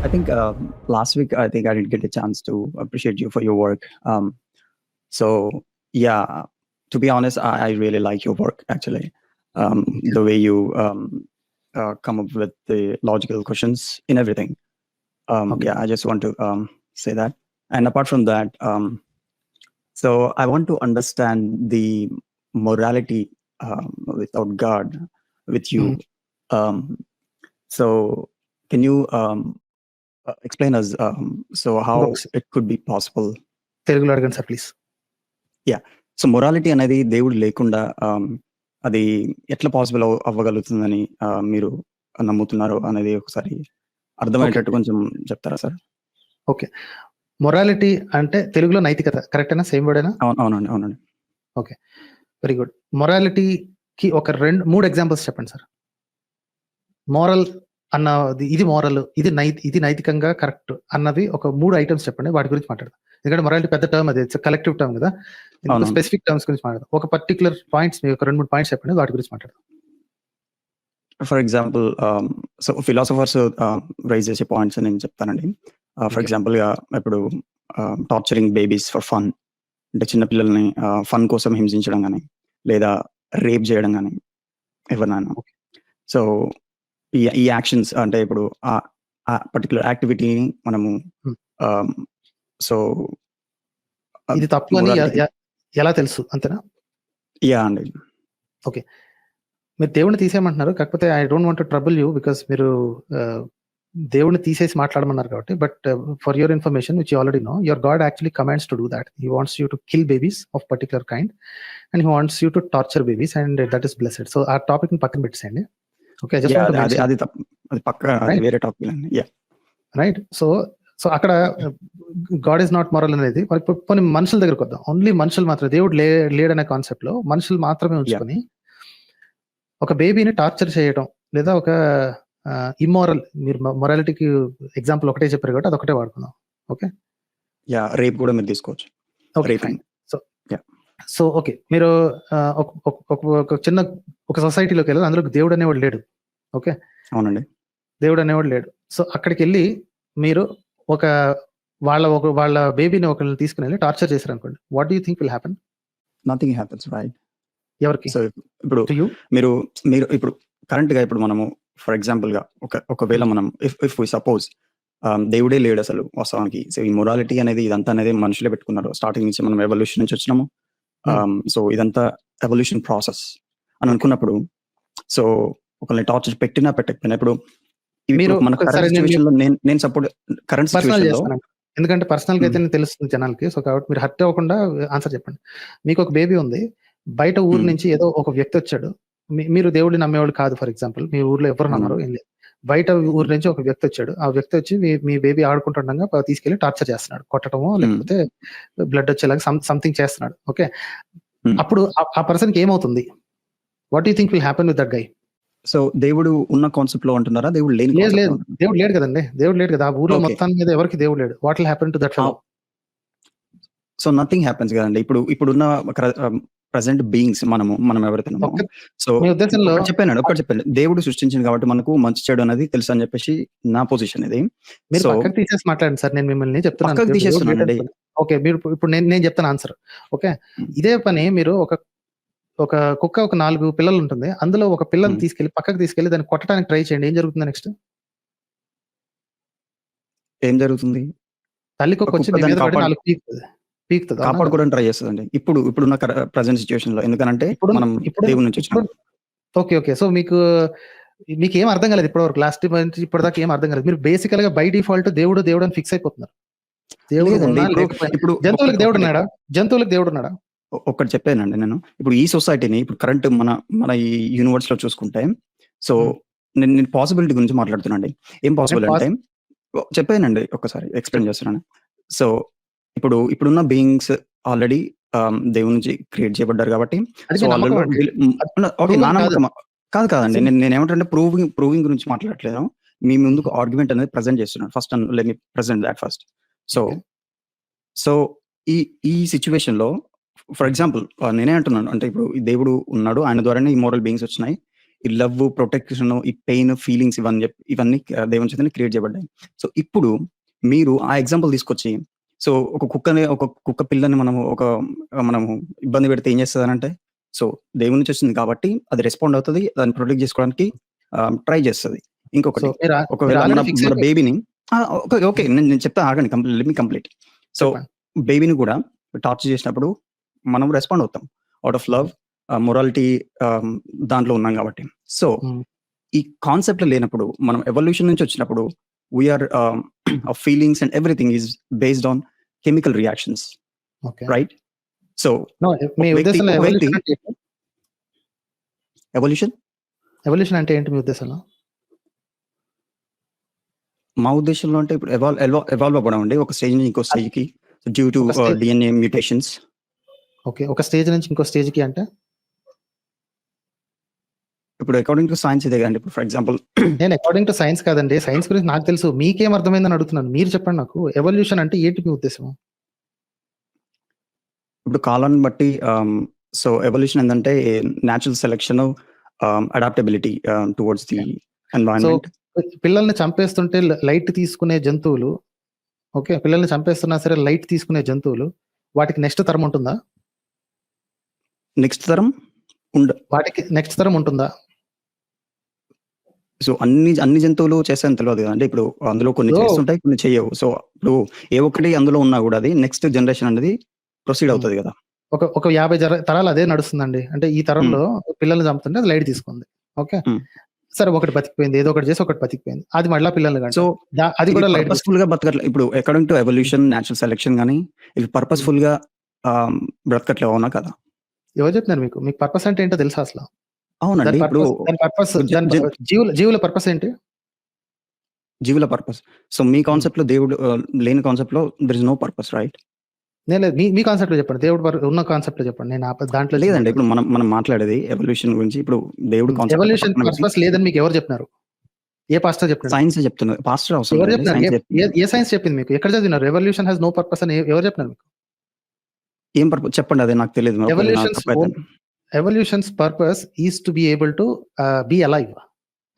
I think last week I think I didn't get a chance to appreciate you for your work. So yeah, to be honest, I really like your work actually. The way you come up with the logical questions in everything. Okay. Yeah, I just want to say that. And apart from that, so I want to understand the morality without God with you. Um, so can you explain us so how ఇంకొకసారి it could be possible? తెలుగులో అడగండి sir please. So morality అనేది దేవుడు లేకుండా అది ఎట్లా possible అవ్వగలుగుతుందని మీరు నమ్ముతున్నారు అనేది ఒకసారి అర్థమయ్యేటట్టు కొంచెం చెప్తారా సార్? ఓకే. మొరాలిటీ అంటే తెలుగులో నైతికత కరెక్టేనా? సేమ్ వర్డేనా? అవునండి, అవునండి. Okay, very good. మొరాలిటీకి ఒక 3 ఎగ్జాంపుల్స్ చెప్పండి సార్. మోరల్ అన్నది, ఇది మోరల్, ఇది నైతికంగా కరెక్ట్ అన్నది ఒక 3 ఐటమ్స్ చెప్పండి, వాటి గురించి మాట్లాడదాం. ఎందుకంటే మొరాలిటీ పెద్ద టర్మ్, అది కలెక్టివ్ టర్మ్ కదా. అవును. స్పెసిఫిక్ టర్మ్స్ గురించి మాట్లాడదాం. ఒక పర్టికులర్ పాయింట్స్, మీరు ఒక 2-3 పాయింట్స్ చెప్పండి, వాటి గురించి మాట్లాడదాం. For example so philosophers raise చేసే పాయింట్స్ నేను చెప్తానండి. ఫర్ ఎగ్జాంపుల్గా ఇప్పుడు టార్చరింగ్ బేబీస్ ఫర్ ఫన్, అంటే చిన్నపిల్లల్ని ఫన్ కోసం హింసించడం కానీ, లేదా రేప్ చేయడం కానీ ఎవరినైనా. సో ఈ యాక్షన్స్ అంటే ఇప్పుడు ఆ పర్టికులర్ యాక్టివిటీని మనము సో ఇది తప్పు అని ఎలా తెలుసు, అంతేనా? యా అండి. ఓకే, మీరు దేవుడిని తీసేయమంటున్నారు, కాకపోతే I don't want to trouble you because మీరు దేవుడిని తీసేసి మాట్లాడమన్నారు కాబట్టి. But for your information which you already know, your God actually commands to do that. He wants you to kill babies of particular kind and he wants you to torture babies and that is blessed. So ఆ topic ని పక్కన పెట్టేయండి. Okay, అది పక్క వేరే topic అండి. Yeah, right. So అక్కడ God is not moral అనేది కొన్ని మనుషుల దగ్గరకు వద్దాం. ఓన్లీ మనుషులు మాత్రమే, దేవుడు లేడనే కాన్సెప్ట్ లో మనుషులు మాత్రమే ఉంచుకొని ఒక బేబీని టార్చర్ చేయడం, లేదా ఒక ఇమ్మోరల్, మీరు మొరాలిటీకి ఎగ్జాంపుల్ ఒకటే చెప్పారు కాబట్టి అదొకటే వాడుకుందాం. ఓకే, యా, రేప్ కూడా మీరు తీసుకోవచ్చు. Okay, fine. సో ఓకే, మీరు ఒక చిన్న ఒక సొసైటీలోకి వెళ్ళాలి, అందులో దేవుడు అనేవాడు లేడు. ఓకే, అవునండి, దేవుడు అనేవాడు లేడు. సో అక్కడికి వెళ్ళి మీరు వాళ్ళ బేబీని ఒకరిని తీసుకుని వెళ్ళి టార్చర్ చేశారు అనుకోండి, what do you think will happen? Nothing happens, right? ఎవరికి? సో ఇప్పుడు మీరు ఇప్పుడు కరెంట్ గా ఇప్పుడు మనము ఫర్ ఎగ్జాంపుల్ గా ఒకవేళ మనం ఇఫ్ వి సపోజ్ దేవుడే లేడు అసలు వాస్తవానికి. సో ఈ మొరాలిటీ అనేది ఇదంతా అనేది మనుషులే పెట్టుకున్నారు. స్టార్టింగ్ నుంచి మనం ఎవల్యూషన్ నుంచి వచ్చినాము. సో ఇదంతా ఎవల్యూషన్ ప్రాసెస్ అని అనుకున్నప్పుడు, సో ఒకరిని టార్చర్ పెట్టినా పెట్టకపోయినా, ఇప్పుడు మన కరెంట్ సిచ్యువేషన్ లో నేను సపోర్ట్ కరెంట్ సిచ్యువేషన్ లో, ఎందుకంటే పర్సనల్ గా అయితే తెలుస్తుంది జనాలకి. సో కాబట్టి మీరు హర్ట్ అవ్వకుండా ఆన్సర్ చెప్పండి. మీకు ఒక బేబీ ఉంది, బయట ఊరు నుంచి ఏదో ఒక వ్యక్తి వచ్చాడు, మీరు దేవుడిని నమ్మేవాళ్ళు కాదు, ఫర్ ఎగ్జాంపుల్ మీ ఊర్లో ఎవరు నమ్మరు, ఏం లేదు. బయట ఊరు నుంచి ఒక వ్యక్తి వచ్చాడు, ఆ వ్యక్తి వచ్చి మీ బేబీ ఆడుకుంటుండగా తీసుకెళ్లి టార్చర్ చేస్తున్నాడు, కొట్టడమో లేకపోతే బ్లడ్ వచ్చేలాగా సంథింగ్ చేస్తున్నాడు. ఓకే, అప్పుడు ఆ పర్సన్ కి ఏమవుతుంది? What you think will happen with that guy? So దేవుడు ఉన్న కాన్సెప్ట్ లో అంటున్నారా? దేవుడు లేని? లేదు, దేవుడు లేడు కదండి, దేవుడు లేడు కదా ఆ ఊర్లో మొత్తం మీద, ఎవరికి దేవుడు లేడు. What will happen to that fellow? So nothing happens కదండి. ఇప్పుడున్న ప్రెసెంట్ బీయింగ్స్ మనం ఎవరైతే ఉన్నామో, సో ఒకటి చెప్పాను, దేవుడు సృష్టించింది కాబట్టి మనకు మంచి చెడు అనేది తెలుసు అని చెప్పేసి నా పొజిషన్ ఇది. మీరు పక్కకు తీసేసి మాట్లాడండి సార్, నేను మిమ్మల్ని చెప్తున్నాను. ఓకే, మీరు ఇప్పుడు నేను చెప్తాను ఆన్సర్. ఓకే, ఇదే పని మీరు ఒక కుక్క ఒక 4 పిల్లలు ఉంటుంది, అందులో ఒక పిల్లని తీసుకెళ్లి పక్కకు తీసుకెళ్లి దాన్ని కొట్టడానికి ట్రై చేయండి, ఏం జరుగుతుంది? నెక్స్ట్ ఏం జరుగుతుంది? తల్లి కుక్క వచ్చి పీకుతుంది, కాపాడుకోవడానికి ట్రై చేస్తుందండి ఇప్పుడున్న ప్రెసెంట్ సిచ్యువేషన్ లో. ఎందుకంటే మనం దేవుడి నుంచి వచ్చినాం. ఓకే, సో మీకు ఏం అర్థం కాలేదు ఇప్పటివరకు, లాస్ట్ ఇప్పటిదాకా ఏం అర్థం కాలేదు. మీరు బేసికల్ గా బై డిఫాల్ట్ దేవుడు అని ఫిక్స్ అయిపోతున్నారు. జంతువులకు దేవుడు ఉన్నాడా? ఒక్కటి చెప్పానండి నేను. ఇప్పుడు ఈ సొసైటీని, ఇప్పుడు కరెంట్ మన ఈ యూనివర్స్ లో చూసుకుంటే, సో నేను పాసిబిలిటీ గురించి మాట్లాడుతున్నాండి. ఏం పాసిబుల్ అంటే చెప్పానండి, ఒక్కసారి ఎక్స్ప్లెయిన్ చేస్తున్నాను. సో ఇప్పుడున్న బీయింగ్స్ ఆల్రెడీ దేవుడి నుంచి క్రియేట్ చేయబడ్డారు కాబట్టి, కాదండి, నేను ఏమంటే ప్రూవింగ్ గురించి మాట్లాడట్లేదు. మీ ముందుకు ఆర్గ్యుమెంట్ అనేది ప్రెజెంట్ చేస్తున్నాను. First let me present that first. So ఈ సిచ్యువేషన్ లో ఫర్ ఎగ్జాంపుల్ నేనే అంటున్నాను, అంటే ఇప్పుడు దేవుడు ఉన్నాడు, ఆయన ద్వారానే ఈ మోరల్ బీయింగ్స్ వచ్చినాయి. ఈ లవ్, ప్రొటెక్షన్, ఈ పెయిన్, ఫీలింగ్స్ ఇవన్నీ దేవుని చేతనే క్రియేట్ చేయబడ్డాయి. సో, ఇప్పుడు మీరు ఆ ఎగ్జాంపుల్ తీసుకొచ్చి సో, ఒక కుక్క పిల్లని మనము ఇబ్బంది పెడితే ఏం చేస్తదనంటే, సో, దేవుని నుంచి వచ్చింది కాబట్టి అది రెస్పాండ్ అవుతది. దాన్ని ప్రొటెక్ట్ చేసుకోవడానికి ట్రై చేస్తది. సో, ఇంకొకటి మీరు ఒకవేళ మన ఆల్రెడీ ఫిక్స్ మన అయిపోయారు. బేబీని ఓకే. ఓకే. నేను చెప్తా ఆగండి. Let me complete. సో, చెప్పండి. బేబీని కూడా టార్చర్ చేసినప్పుడు మనం రెస్పాండ్ అవుతాం. ఔట్ ఆఫ్ లవ్, మొరాలిటీ దాంట్లో ఉన్నాం కాబట్టి. సో, హ్మ్. ఈ కాన్సెప్ట్ లేనప్పుడు మనం ఎవల్యూషన్ నుంచి వచ్చినప్పుడు we are our feelings and everything is based on chemical reactions, okay. right? So, no మీ ఒక వ్యక్తి ఉద్దేశంలో ఒక వ్యక్తి ఎవల్యూషన్ అంటే ఏంటి? ఎవల్యూషన్ ఎవల్యూషన్ అంటే ఏంటి మీ ఉద్దేశంలో? మా ఉద్దేశంలో అంటే ఇప్పుడు ఎవాల్వ్ అవ్వడం అండి. ఒక స్టేజ్ నుంచి ఇంకో స్టేజ్‌కి డ్యూ టు ఒక స్టేజ్ DNA మ్యుటేషన్స్. ఓకే. ఒక స్టేజ్ నుంచి ఇంకో స్టేజ్‌కి అంటే? ఇప్పుడు అకార్డింగ్ టు సైన్స్ ఇదే కదండీ. ఇప్పుడు ఫర్ ఎగ్జాంపుల్ నేను అకార్డింగ్ టు సైన్స్ కాదండి. సైన్స్ గురించి నాకు తెలుసు. మీకేం అర్థమైందని అడుగుతున్నాను. మీరు చెప్పండి నాకు. ఎవల్యూషన్ అంటే ఏంటి మీ ఉద్దేశం? ఇప్పుడు కాలాన్ని బట్టి సో, ఎవల్యూషన్ ఏందంటే natural selection, adaptability towards the okay. So, environment. పిల్లల్ని చంపేస్తుంటే లైట్ తీసుకునే జంతువులు ఓకే. పిల్లల్ని చంపేస్తున్నా సరే లైట్ తీసుకునే జంతువులు వాటికి నెక్స్ట్ తరం ఉంటుందా? నెక్స్ట్ తరం వాటికి నెక్స్ట్ తరం ఉంటుందా? సో, అన్ని జంతువులు చేస్తాయని తెలవదు కదండీ. ఇప్పుడు అందులో కొన్ని ఇప్పుడు చేస్తుంటాయి, కొన్ని చెయ్యవు. సో, ఇప్పుడు ఏ ఒక్కటి అందులో ఉన్నా కూడా అది నెక్స్ట్ జనరేషన్ అనేది ప్రొసీడ్ హ్మ్. అవుతది కదా! ఒక 50 తరాలు అదే నడుస్తుందండి. అంటే ఈ హ్మ్. తరంలో పిల్లల్ని చంపుతుంటే అది లైట్ తీసుకుంది. ఓకే. హ్మ్. సరే ఒకటి బతికిపోయింది. ఏదో ఒకటి చేసి ఒకటి బతికిపోయింది. అది మళ్ళా పిల్లల్ని సో, కంటది. అది ఇది కూడా లైట్ తీసుకుంది. పర్పస్‌ఫుల్‌గా బతకట్లే. ఇప్పుడు according to evolution, natural selection గాని ఇవి హ్మ్. పర్పస్‌ఫుల్‌గా బ్రతకట్లేవు. అవునా కదా? ఎవరు చెప్పినారు మీకు? మీకు పర్పస్ అంటే ఏంటో తెలుసా అసల? అవునండి. ఇప్పుడు దాని పర్పస్ జ దాని జ జీవుల పర్పస్ ఏంటి? జీవుల పర్పస్. సో, మీ హ్మ్. కాన్సెప్ట్‌లో దేవుడు లేని కాన్సెప్ట్‌లో there is no purpose, right? లేదు. మీ కాన్సెప్ట్‌లో చెప్పండి. దేవుడు ఉన్న కాన్సెప్ట్‌లో చెప్పండి. నేను దాంట్లో లేదండి. చెప్పను. ఇప్పుడు మనం మాట్లాడేది ఎవల్యూషన్ గురించి. ఇప్పుడు దేవుడు కాన్సెప్ట్ అయితే ఎవల్యూషన్ పక్కన పెట్టి పర్పస్ లేదని మీకు ఎవరు చెప్పినారు? ఏ పాస్టర్ చెప్పినాడు? సైన్సే చెప్తున్నది. పాస్టర్ అవసరం ఎవరు లేదండి. చెప్పినారు? సైన్సే చెప్తుంది. ఏ సైన్స్ చెప్పింది మీకు? ఎక్కడ చదివినారు? ఎవల్యూషన్ హాస్ నో పర్పస్ అని ఎవరు చెప్పినారు మీకు? ఏం పర్పస్ చెప్పండి. అదే నాకు తెలీదు. ఒకవేళ నాకు ఎవల్యూషన్స్ తప్పైతే. Evolutions purpose is to be able to be alive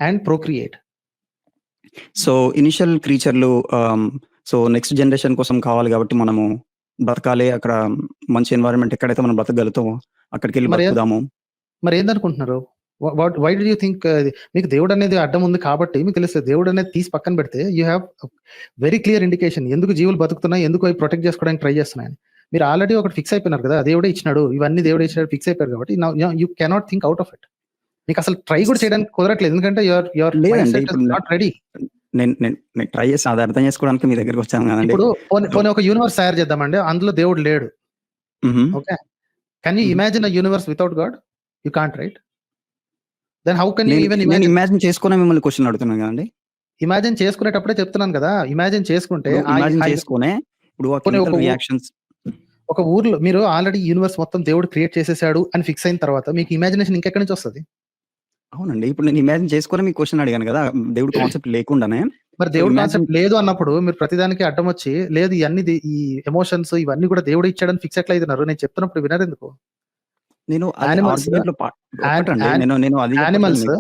and procreate. So, initial క్రీచర్‌లు సో, నెక్స్ట్ జనరేషన్ కోసం కావాలి కాబట్టి మనము బతకాలి. అక్కడ మంచి ఎన్వైరన్మెంట్ ఎక్కడైతే మనం బతకగలుగుతామో అక్కడికెళ్ళి మరి బతుకుదాము. మరి ఏందనుకుంటున్నారు? వై డు యూ థింక్ మీకు దేవుడు అనేది అడ్డం ఉంది కాబట్టి మీకు తెలుస్తది. దేవుడు అనేది తీసి పక్కన పెడితే you have very clear indication ఎందుకు జీవులు బతుకుతున్నాయి, ఎందుకు అవి ప్రొటెక్ట్ చేసుకోవడానికి ట్రై చేస్తున్నాయని. మీరు ఆల్రెడీ ఒకటి ఫిక్స్ అయిపోయినారు కదా! దేవుడే ఇచ్చినాడు. ఇవన్నీ దేవుడే ఇచ్చినాడు ఫిక్స్ అయిపోయారు కాబట్టి now you cannot think out of it. మీకు అసలు ట్రై కూడా చేయడానికి కుదరట్లేదు. ఎందుకంటే యువర్ మైండ్ లేదండి. సెట్ ఇప్పుడు ఇస్ నాట్ రెడీ. నేను ట్రై చేసి అది అర్థం చేసుకోవడానికి మీ దగ్గరికొచ్చాను కదండీ. ఇప్పుడు సో పోనీ ఒక యూనివర్స్ తయారు చేద్దామండి. అందులో దేవుడు లేడు. హుహు. ఓకే. కెన్ యూ హుహు. Imagine a universe without God? You can't right? Then how can you even నేను ఇమాజిన్? ఇమాజిన్ చేసుకునే మిమ్మల్ని క్వెషన్ అడుగుతున్నాను కదండీ. ఇమాజిన్ చేసుకునేటప్పుడే చెప్తున్నాను కదా! ఇమాజిన్ చేసుకుంటే ఇప్పుడు ఇమాజిన్ చేసుకొనే ఇప్పుడు ఆ పోనీ కెమికల్ రియాక్షన్స్ ఒక ఊర్లో మీరు ఆల్రెడీ యూనివర్స్ మొత్తం దేవుడు క్రియేట్ చేసేసాడు అని ఫిక్స్ అయిన తర్వాత మీకు ఇమాజినేషన్ ఇంకెక్కడి నుంచి వస్తది? అవునండి. ఇప్పుడు నేను ఇమాజిన్ చేసుకొని మీకు క్వెషన్ అడిగాను గదా! దేవుడి కాన్సెప్ట్ లేకుండానే. మరి సో, దేవుడి ఇమాజిన్ కాన్సెప్ట్ లేదు అన్నప్పుడు మీరు ప్రతిదానికి అడ్డం వచ్చి లేదు ఈ ఎమోషన్స్ ఇవన్నీ కూడా దేవుడే ఇచ్చాడని ఫిక్స్ ఎట్లా అయితున్నారు? నేను చెప్తున్నప్పుడు వినరెందుకు? నేను అది యానిమల్స్ ఆర్గ్యుమెంట్‌లో ఒక్కటండి. నేను అది చెప్పట్లేదు యానిమల్స్ మీకు.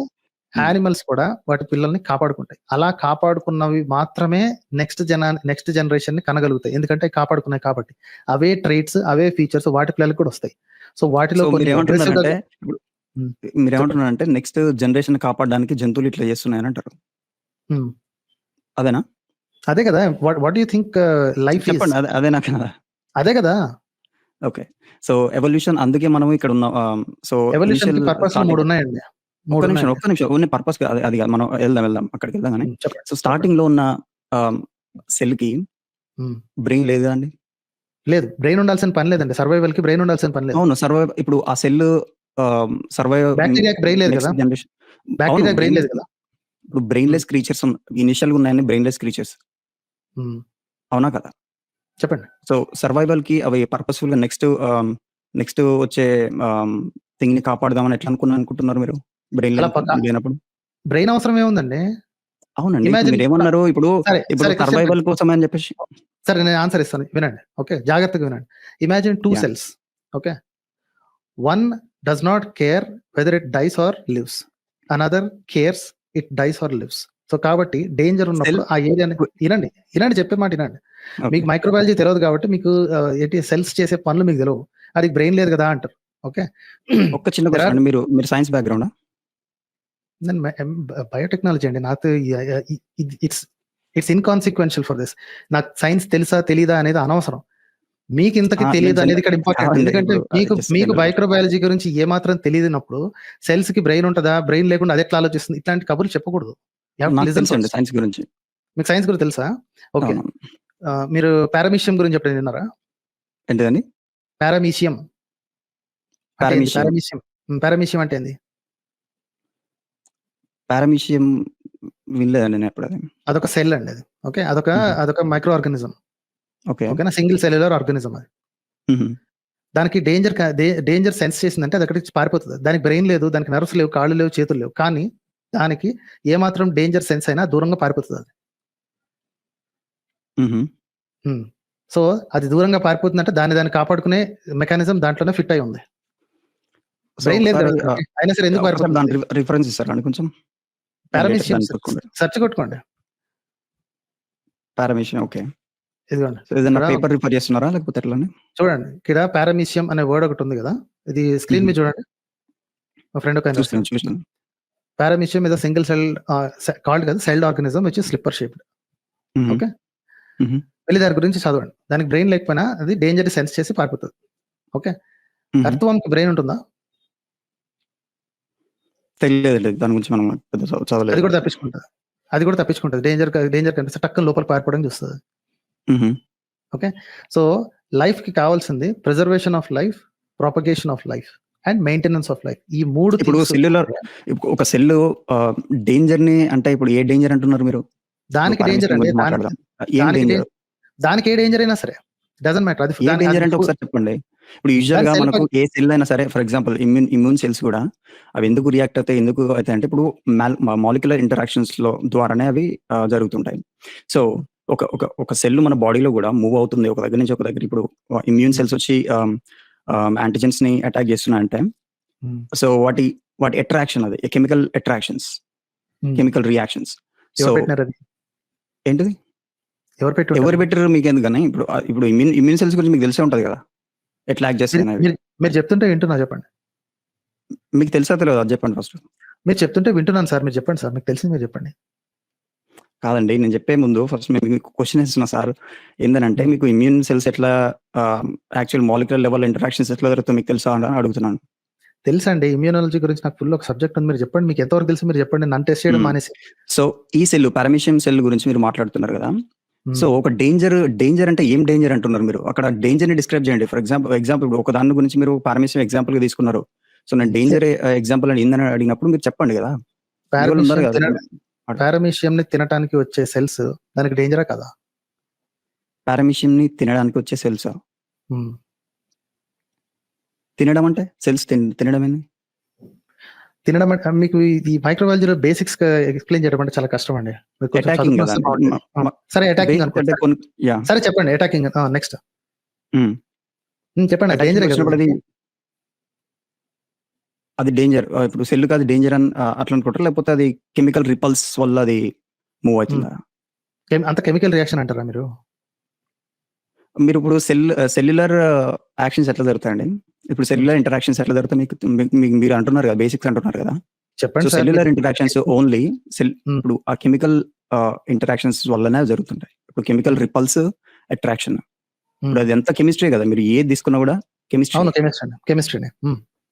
హ్మ్. యానిమల్స్ కూడా వాటి పిల్లల్ని కాపాడుకుంటాయి. అలా కాపాడుకున్నవి మాత్రమే నెక్స్ట్ జనరేషన్‌ని కనగలుగుతాయి. ఎందుకంటే కాపాడుకున్నాయి కాబట్టి. అవే ట్రైట్స్, అవే ఫీచర్స్ వాటి పిల్లలకి కూడా వస్తాయి. సో వాటిలో సో, కొన్ని అగ్రెసివ్‌గా మీరేమంటున్నారంటే ఇప్పుడు హ్మ్. చెప్పండి. మీరేమంటున్నారంటే నెక్స్ట్ జనరేషన్ కాపాడడానికి జంతువులు ఇట్లా చేస్తున్నాయని అంటారు. హ్మ్. అదేనా? అదే కదా! What do you think life is? చెప్పండి. అదేనా కదా? అదే కదా! ఓకే. సో, ఎవల్యూషన్ అందుకే మనం ఇక్కడ ఉన్నాం. సో, ఎవల్యూషన్‌కి ఇనిషియల్ పర్పస్‌లు 3 స్టార్టింగ్ ఉన్నాయండి. ఒక్క 3 నిమిషం. ఉన్నాయండి. ఒక్క నిమిషం. ఓన్లీ పర్పస్ అది కాదు. మనం వెళ్దాం. అక్కడికెళ్దాం గాని. చెప్పండి. సో, స్టార్టింగ్‌లో ఉన్న ఆహ్, సెల్‌కి హ్మ్. బ్రెయిన్ లేదు కదండీ. లేదు. బ్రెయిన్ ఉండాల్సిన పని లేదండి. సర్వైవల్‌కి బ్రెయిన్ ఉండాల్సిన పని లేదు. అవును. ఇప్పుడు ఆ సెల్ సర్వైవ్ బ్యాక్టీరియాకి బ్రెయిన్ లేదు నెక్స్ట్ కదా! జనరేషన్ అవును. బ్యాక్టీరియాకి బ్రెయిన్ లేదు కదా! ఇప్పుడు హ్మ్. బ్రెయిన్‌లెస్ క్రీచర్స్ ఇనిషియల్‌గా ఉన్నాయన్ని బ్రెయిన్‌లెస్ క్రీచర్స్. హ్మ్. అవునా కదా? చెప్పండి. సో, సర్వైవల్‌కి అవి పర్పస్‌ఫుల్‌గా నెక్స్ట్ వచ్చే ఆహ్, థింగ్‌ని కాపాడదామని ఎట్లా అనుకుంటున్నారు మీరు? బ్రెయిన్ అలా లేనప్పుడు? బ్రెయిన్ అవసరం ఏముందండి? అవునండి. ఇప్పుడు ఇమాజిన్ మీరేమన్నారు? ఇప్పుడు సరే క్వెషన్ సర్వైవల్ కోసమే అని చెప్పేసి సరే నేను ఆన్సర్ ఇస్తాను. వినండి. ఓకే. జాగ్రత్తగా వినండి. Imagine 2 yeah! Cells. Okay. One does not care whether it dies or lives. Another cares, it dies or lives. So కాబట్టి డేంజర్ ఉన్నప్పుడు సెల్ ఆ ఏరియాని వినండి చెప్పే మాట వినండి. ఓకే. మీకు మైక్రోబయాలజీ తెలియదు కాబట్టి మీకు ఏంటి సెల్స్ చేసే పనులు మీకు తెలియవు. అది బ్రెయిన్ లేదు కదా అంటారు. ఓకే. ఒక్క చిన్న క్వెషన్ అండి. మీరు సైన్స్ బ్యాక్‌గ్రౌండా? నేను బయోటెక్నాలజీ అండి. నాకు it's it's inconsequential for this. నాకు సైన్స్ తెలుసా తెలీదా అనేది అనవసరం. మీకు ఇంతకి నేను తెలియదు అనేది ఇక్కడ జనరల్ ఇంపార్టెంట్. కాదండి. ఎందుకంటే ఇప్పుడు జస్ట్ మీకు జనరల్ మైక్రోబయాలజీ గురించి ఏమాత్రం తెలియనప్పుడు సెల్స్ కి బ్రెయిన్ ఉంటదా? బ్రెయిన్ లేకుండా అది ఎట్లా ఆలోచిస్తుంది? ఇట్లాంటి కబుర్లు చెప్పకూడదు. యూ హావ్ టు నాకు లిసన్ తెలుసండి ఫస్ట్. సైన్స్ గురించి. మీకు సైన్స్ గురించి తెలుసా? ఓకే. అవును. మీరు పారామీషియం గురించి ఎప్పుడైనా విన్నారా? ఏంటిదండి? పారామీషియం అంటే ఏంది? పారామీషియం. పారామీషియం అంటే ఏంది? పారామీషియం వినలేదండి నేనెప్పుడది. అదొక సెల్ అండి అది. ఓకే. హుహు. అదొక మైక్రో ఆర్గానిజం. ఓకే. ఓకేనా? సింగిల్ సెల్యులర్ ఆర్గానిజం అది. హుహు. దానికి డేంజర్ సెన్స్ చేసిందంటే అది అక్కడికి పారిపోతది. దానికి బ్రెయిన్ లేదు, దానికి నర్వ్స్ లేవు, కాళ్ళు లేవు, చేతులు లేవు. కానీ దానికి ఏమాత్రం డేంజర్ సెన్స్ అయినా దూరంగా పారిపోతది అది. హుహు. హ్మ్. సో, అది దూరంగా పారిపోతుందంటే దాన్ని కాపాడుకునే మెకానిజం దాంట్లోనే ఫిట్ అయ్యి ఉంది. సో బ్రెయిన్ లేదు ఒకసారి కదా దానికి. అయినా సరే ఎందుకు ఒకసారి దాని పారిపోతుంది? రిఫరెన్స్ ఇస్తారా అండి కొంచెం? పారామీషియం దాన్ని పట్టుకుంటారు. సెర్చ్ కొట్టుకోండి. Paramecium okay. ఇదిగోండి. సో ఏదైనా ఇక్కడ పేపర్ రిఫర్ చేస్తున్నారా? లేకపోతే ఎట్లండి? చూడండి. ఇక్కడ పారామీషియం అనే వర్డ్ ఒకటి ఉంది కదా! ఇది స్క్రీన్ హుహు. మీద చూడండి. మా ఫ్రెండ్ ఒక ఆయన రాశాడు. చూసినాను. Paramecium is a single cell called కదా celled organism which is slipper shaped. హుహు. ఓకే. హుహు. వెళ్ళి దాని గురించి చదవండి. దానికి బ్రెయిన్ లేకపోయినా అది డేంజర్ సెన్స్ చేసి పారిపోతది. ఓకే. హుహు. ఎర్త్‌వార్మ్‌కి బ్రెయిన్ ఉంటుందా? తెలియదండి. దాని గురించి మనం పెద్ద అది చదవలేదు. కూడా తప్పించుకుంటది. డేంజర్ కనిపిస్తే టక్కున లోపలికి పారిపోవడానికి చూస్తది. హుహు. ఓకే. సో, లైఫ్‌కి కావాల్సింది preservation of life, propagation of life and maintenance of life. ఈ 3 ఇప్పుడు థింగ్స్ ఒక సెల్లు డేంజర్‌ని అంటే ఇప్పుడు ఏ డేంజర్ అంటున్నారు మీరు? దానికి ఇప్పుడు డేంజర్ పారామీషియం అండి. గురించి మాట్లాడదాం. ఏం దానికి డేంజర్? దానికి ఏ డేంజర్ అయినా సరే డజంట్ మ్యాటర్. అది ఏ డేంజర్ అంటే ఒకసారి చెప్పండి. ఇప్పుడు యూజువల్‌గా దాని మనకు ఏ సెల్ అయినా సరే ఫర్ ఎగ్జాంపుల్ ఇమ్యూన్ సెల్స్ కూడా అవి ఎందుకు రియాక్ట్ అవుతాయి? ఎందుకు అవుతాయి అంటే ఇప్పుడు మాలిక్యులర్ ఇంటరాక్షన్స్‌లో ద్వారానే అవి జరుగుతుంటాయి. సో ఒక సెల్ మన బాడీలో కూడా మూవ్ అవుతుంది ఒక దగ్గర నుంచి ఒక దగ్గర. ఇప్పుడు ఇమ్యూన్ సెల్స్ వచ్చి యాంటిజెన్స్‌ని అటాక్ చేస్తున్నాయంటే సో వాటి అట్రాక్షన్ అది chemical attractions, chemical reactions. So ఎవరు పెట్టినారు అది? ఏంటిది? ఎవరు పెట్టి ఎవరు పెట్టారో మీకెందుకు గాని ఇప్పుడు ఇమ్యూన్ సెల్స్ గురించి మీకు తెలిసే ఉంటది కదా! ఎట్లా యాక్ట్ చేస్తాయనేది. మీరు చెప్తుంటే వింటున్నా చెప్పండి. మీకు తెలుసా తెలవదా? అది చెప్పండి ఫస్ట్. మీరు చెప్తుంటే వింటున్నాను సార్. మీరు చెప్పండి సార్. మీకు తెలిసింది మీరు చెప్పండి. కాదండి. నేను చెప్పే ముందు ఫస్ట్ మీకు క్వెషన్ ఇస్తున్నా సార్. ఏందనంటే మీకు ఇమ్యూన్ సెల్స్ ఎట్లా యాక్చువల్ మాలిక్యులర్ లెవెల్ ఇంటరాక్షన్స్ ఎట్లా జరుగుతాయో మీకు తెలుసా అని అడుగుతున్నాను. తెలుసండి. ఇమ్యూనాలజీ గురించి నాకు ఫుల్ ఒక సబ్జెక్ట్ ఉంది. మీరు చెప్పండి. మీకు ఎంతవరకు తెలుసు మీరు చెప్పండి. నన్ను టెస్ట్ చేయడం మానేసి. సో ఈ పారామీషియం సెల్ గురించి మీరు మాట్లాడుతున్నారు కదా! సో ఒక డేంజర్ అంటే ఏం డేంజర్ అంటున్నారు మీరు? అక్కడ డేంజర్‌ని డిస్క్రైబ్ చేయండి. ఫర్ ఎగ్జాంపుల్ ఇప్పుడు ఒక దాని గురించి మీరు పారామీషియం ఎగ్జాంపుల్‌గా తీసుకున్నారు. సో నేను డేంజర్ ఎగ్జాంపుల్ అని ఏందని అడిగినప్పుడు మీరు చెప్పండి కదా! ఎవరు ఉన్నారు కదా! పారామీషియంని తినటానికి వచ్చే సెల్స్ దానికి డేంజరా కదా? పారామీషియంని తినడానికి వచ్చే సెల్సా? తినడం అంటే సెల్స్ తినడం ఏంది? తినడం అంటే మీకు ఈ మైక్రోబయాలజీలో బేసిక్స్ ఎక్స్‌ప్లెయిన్ చేయడం అంటే చాలా కష్టం అండి. మీరు కొంచెం అటాకింగ్ కదా! చదువుకొస్తే బాగుంటది. సరే అటాకింగ్ అనుకోండి. యాహ్! సరే చెప్పండి అటాకింగ్. నెక్స్ట్. చెప్పండి. అటాకింగ్ డేంజరే కదా! వచ్చినప్పుడు అది డేంజర్. ఇప్పుడు సెల్‌కి అది డేంజర్ అని అట్లా అనుకుంటారా? లేకపోతే అది కెమికల్ రిపల్స్ వల్ల అది మూవ్ అవుతుందా? అంత కెమికల్ రియాక్షన్ అంటారా మీరు? మీరు ఇప్పుడు సెల్యులర్ యాక్షన్స్ ఎట్లా జరుగుతాయండి? ఇప్పుడు సెల్యులర్ ఇంటరాక్షన్స్ ఎట్లా జరుగుతాయి మీరు అంటున్నారు కదా! బేసిక్స్ అంటున్నారు కదా! చెప్పండి so sir. Cellular interactions only ఇప్పుడు ఆ కెమికల్ ఇంటరాక్షన్స్ వల్లనే జరుగుతుంటాయి. ఇప్పుడు కెమికల్ రిపల్స్, అట్రాక్షన్. ఇప్పుడు అది ఎంత కెమిస్ట్రీ కదా! మీరు ఏది తీసుకున్నా కూడా కెమిస్ట్రీ. అవును. కెమిస్ట్రీనే.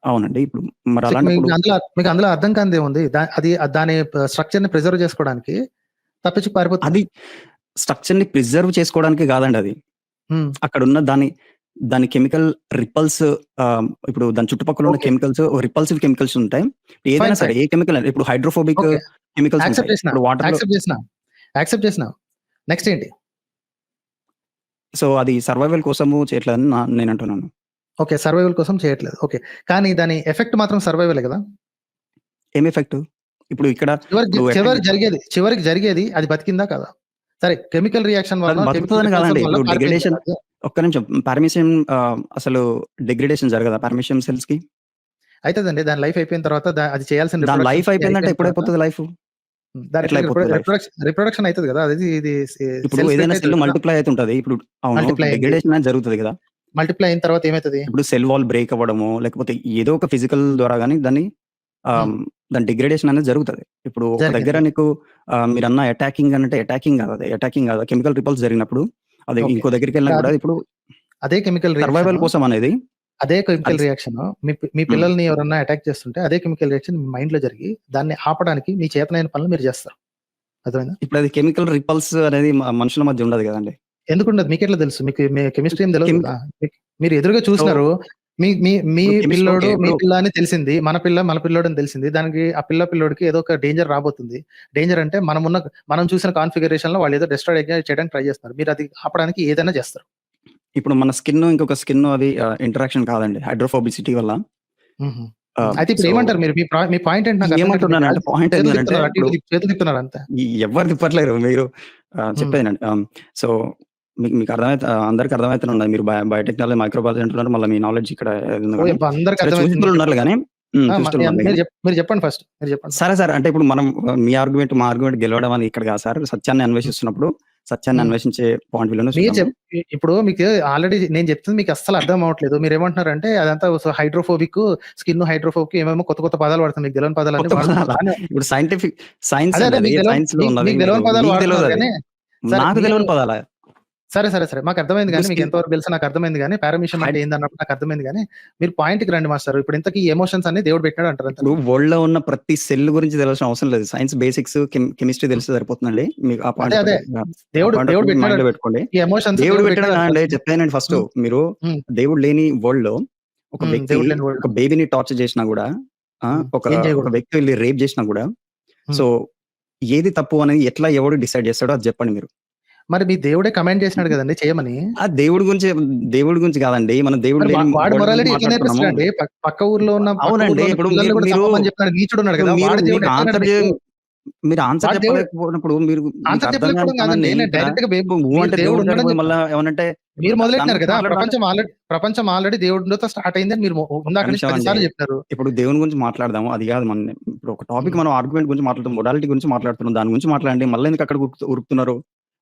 అవునండి. ఇప్పుడు మరి అలాంటప్పుడు మీకు అందులో అర్థం కానిది ఏముంది? దాని స్ట్రక్చర్‌ని ప్రిజర్వ్ చేసుకోవడానికి తప్పించి పారిపోతుంది. అది స్ట్రక్చర్‌ని ప్రిజర్వ్ చేసుకోవడానికి కాదండి అది. అక్కడున్న దాని కెమికల్ రిపల్స్ ఇప్పుడు దాని చుట్టుపక్కల ఉన్న కెమికల్స్ రిపల్సివ్ కెమికల్స్ ఉంటాయి. ఏదైనా సరే ఏ కెమికల్ ఇప్పుడు హైడ్రోఫోబిక్ కెమికల్స్ ఉంటాయి. ఇప్పుడు వాటర్‌లో యాక్సెప్ట్ చేసినా. నెక్స్ట్ ఏంటి? సో అది సర్వైవల్ కోసము చేయట్లేదని నేను అంటున్నాను. ఓకే. సర్వైవల్ కోసం చేయట్లేదు. ఓకే. కానీ దాని ఎఫెక్ట్ మాత్రం సర్వైవలే కదా! ఏం ఎఫెక్ట్? ఇప్పుడు ఇక్కడ చివరికి జరిగేది అది బతికిందా కాదా? సరే కెమికల్ రియాక్షన్ వల్ల బతుకుతుందని కాదండి. ఇప్పుడు డిగ్రేడేషన్ ఒక్క నిమిషం పారామీషియం అసలు డిగ్రేడేషన్ జరగదా పారామీషియం సెల్స్‌కి? అయితదండి. దాని లైఫ్ అయిపోయిన తర్వాత అది చేయాల్సిన దాని లైఫ్ రిప్రొడక్షన్‌కి అయిపోయిందంటే అయిపోయిన తర్వాత ఎప్పుడైపోతది లైఫు? దానికి ఎట్లా అయిపోతది లైఫ్? రిప్రొడక్షన్ అయితది గదా! ఇది ఇప్పుడు సెల్ స్ప్లిట్ ఏదైనా అయితది సెల్ కదా! మల్టిప్లై అయితుంటది. ఇప్పుడు అవును. మల్టిప్లై ఇప్పుడు అయింది. డిగ్రేడేషన్ అనేది జరుగుతది గదా! మల్టిప్లై అయిన తర్వాత ఏమైతది? ఇప్పుడు సెల్ వాల్ బ్రేక్ అవ్వడమో, లేకపోతే ఏదో ఒక ఫిజికల్ ద్వారా గాని దాన్ని హ్మ్. దాని డిగ్రేడేషన్ అనేది జరుగుతది. ఇప్పుడు ఒక దగ్గర జరిగింది. నీకు మీరన్న అటాకింగ్ అనంటే అటాకింగ్ గాదు అది. అటాకింగ్ గాదు. కెమికల్ రిపల్స్ జరిగినప్పుడు అది ఓకే. ఇంకో దగ్గరికెళ్ళినా కాదు. గూడా ఇప్పుడు అదే కెమికల్ సర్వైవల్ రియాక్షను కోసం అనేది అదే కెమికల్ అది రియాక్షను మీ హ్మ్. పిల్లల్ని ఎవరన్నా అటాక్ చేస్తుంటే అదే కెమికల్ రియాక్షన్ మీ మైండ్‌లో జరిగి దాన్ని ఆపడానికి మీ చేతనైన పనులు మీరు జేస్తారు. అర్థమైందా? ఇప్పుడు అది కెమికల్ రిపల్స్ అనేది మనుషుల మధ్య ఉండదు గదండీ! ఎందుకుండదు? మీకెట్లా తెలుసు? మీ కెమిస్ట్రీ ఏం తెలవదు కెమిక కదా! మీరు ఎదురుగా సో, చూసినారు. మీ మీ మీ ఇప్పుడు కెమిస్ట్రీ ఓకే. పిల్లోడు మీ ఇప్పుడు పిల్ల అని తెలిసింది. మన పిల్లోడని తెలిసింది. దానికి ఆ పిల్లోడికి ఏదో ఒక డేంజర్ రాబోతుంది. డేంజర్ అంటే మనం చూసిన కాన్ఫిగరేషన్‌లో వాళ్ళు ఏదో డెస్ట్రాయ్ చేయడానికి ట్రై చేస్తున్నారు. మీరు అది ఆపడానికి ఏదైనా చేస్తారు. ఇప్పుడు మన స్కిన్ ఇంకొక స్కిన్ అది ఇంటరాక్షన్ కాదండి. హైడ్రోఫోబిసిటీ వల్ల. హుహు. అయితే ఇప్పుడు సో, ఏమంటారు మీరు? మీ పాయింట్ ఏంటి నాకు అర్థం కావట్లేదు. మీరు ఏమంటున్నానంటే పాయింట్ చేతులు ఏంటంటే తిప్పుతున్నారు. అటు ఇప్పుడు ఇటు చేతులు తిప్పుతున్నారు అంతే. ఎవ్వరు తిప్పట్లేరు. మీరు హ్మ్. చెప్పేదినండి. సో, మీకు అందరికి అర్థమైతేనే ఉన్నది. మీరు బయోటెక్నాలజీ, మైక్రోబయాలజీ అంటున్నారు. మళ్ళా మీ నాలెడ్జ్ ఇక్కడ ఉంది గానీ, ఓయబ్బా! అందరికి సరే అర్థమైతుంది. చూసేటోళ్ళు మీరు ఉన్నారులే చెప్పండి గానీ ఫస్ట్. ఆ! చూసేటోళ్ళు ఉన్నారులే గానీ మీరు చెప్పండి ఫస్ట్. మీరు చెప్పండి సరే ఫస్ట్. సార్. అంటే ఇప్పుడు మనం మీ ఆర్గ్యుమెంట్, మా ఆర్గ్యుమెంట్ గెలవడం అని ఇక్కడ కాదు సార్. సత్యాన్ని హ్మ్. అన్వేషిస్తున్నప్పుడు, సత్యాన్ని హ్మ్. అన్వేషించే పాయింట్ వ్యూలోనే మీరు చూద్దాము. ఇప్పుడు మీకు ఆల్రెడీ నేను చెప్తుంది మీకు అస్సలు అర్థం అవ్వట్లేదు. మీరేమంటున్నారంటే అదంతా హైడ్రోఫోబిక్, స్కిన్ హైడ్రోఫోబిక్ ఏమేమో కొత్త కొత్త పదాలు వాడుతున్నారు. మీకు తెలవని పదాలన్నీ కొత్త వాడుతున్నారు. పదాలా? బానే ఇప్పుడు సైన్స్ అదే అండి అది. మీకు తెలవని సైన్స్‌లో ఉన్నది. మీకు తెలవని పదాలు మీకు వాడుతున్నారు తెలవదది. గానీ, సరే నాకు మీరు తెలవని పదాలా? సరే. మాకర్థమైంది ఇప్పుడు గానీ, మీకు స్కిన్ ఎంతవరకు తెలుసో నాకర్థమైంది గానీ, పారామీషియం అంటే హైడ్ ఏందన్నప్పుడు నాకర్థమైంది గానీ, మీరు పాయింట్‌కి రండి మాస్టారు. ఇప్పుడు ఇంతకీ ఈ ఎమోషన్స్ అన్ని దేవుడు పెట్టినాడు అంటారు ఇప్పుడు అంతేనా? వరల్డ్‌లో ఉన్న ప్రతి సెల్ గురించి తెలవాల్సిన అవసరం లేదు. సైన్స్ బేసిక్స్, కెమిస్ట్రీ హ్మ్. తెలిస్తే సరిపోతుందండి. మీకు ఆ పాయింట్ అదే. ఒకటి ఆ పాయింట్ దేవుడు ఒకటి మీరు పెట్టినాడు. మైండ్‌లో పెట్టుకోండి. ఈ ఎమోషన్స్ దేవుడు దేవుడు పెట్టడం పెట్టినాడు కాదండి. అనుకోండి. చెప్పేదినండి ఫస్టు. హ్మ్. మీరు హ్మ్. దేవుడు లేని వరల్డ్‌లో ఒక వ్యక్తి దేవుడు లేని వరల్డ్. ఒక బేబీని టార్చర్ చేసినా గూడా ఒక ఏం ఒక చేయకూడదు. వ్యక్తి వెళ్లి రేప్ చేసినా గూడా హ్మ్. సో, ఏది తప్పు అనేది ఎట్లా ఎవడు డిసైడ్ చేస్తాడో అది చెప్పండి మీరు. మరి మీ దేవుడే కమాండ్ చేసినాడు గదండీ చేయమని. దేవుడి గురించి కాదండి. మనం దేవుడు మరి లేని వాడి వరల్డ్ గురించి మొరాలిటీ ఎట్లా మాట్లాడుతున్నాము. నేర్పిస్తాడండి? పక్క అవునండి. ఊర్లో ఉన్న ఇప్పుడు పిల్లల్ని గూడా మీరు చంపమని చెప్పినాడు. నీచుడున్నాడు ఇప్పుడు గదా! మీరు వాడి దేవుడు మీకు ఎట్లయినాడు ఆన్సర్ మీకు? మీరు ఆన్సర్ వాడి దేవుడు చెప్పలేకపోయినప్పుడు మీకు ఆన్సర్ అర్థం కాని చెప్పలేకపోవడం పనాన్ని కాదండి. నేను ఇక్కడ డైరెక్ట్‌గా అంటే మీరు దేవుడు దేవుడి కాడికి ఉన్నాడని పోయి చెప్తున్నా. మళ్ళా ఏమనంటే ఇప్పుడు మీరు దాని మొదలెట్టినారు గురించి గదా! మాట్లాడదాం అంటే ప్రపంచం ఆల్రెడీ దేవుడితో స్టార్ట్ అయిందని మీరు ఒక్క ఇందాక నుంచి నిమిషం 10 అండి. సార్లు చెప్పినారు. ఇప్పుడు దేవుని గురించి మాట్లాడదాము. అది కాదు ఇప్పుడు ఒక టాపిక్ హ్మ్. మనం ఆర్గ్యుమెంట్ గురించి మాట్లాడుతున్నాం. మొడాలిటీ గురించి మాట్లాడుతున్నాం. దాని గురించి మాట్లాడండి. మళ్ళా ఎందుకు అక్కడికి ఉరుకుతున్నారు?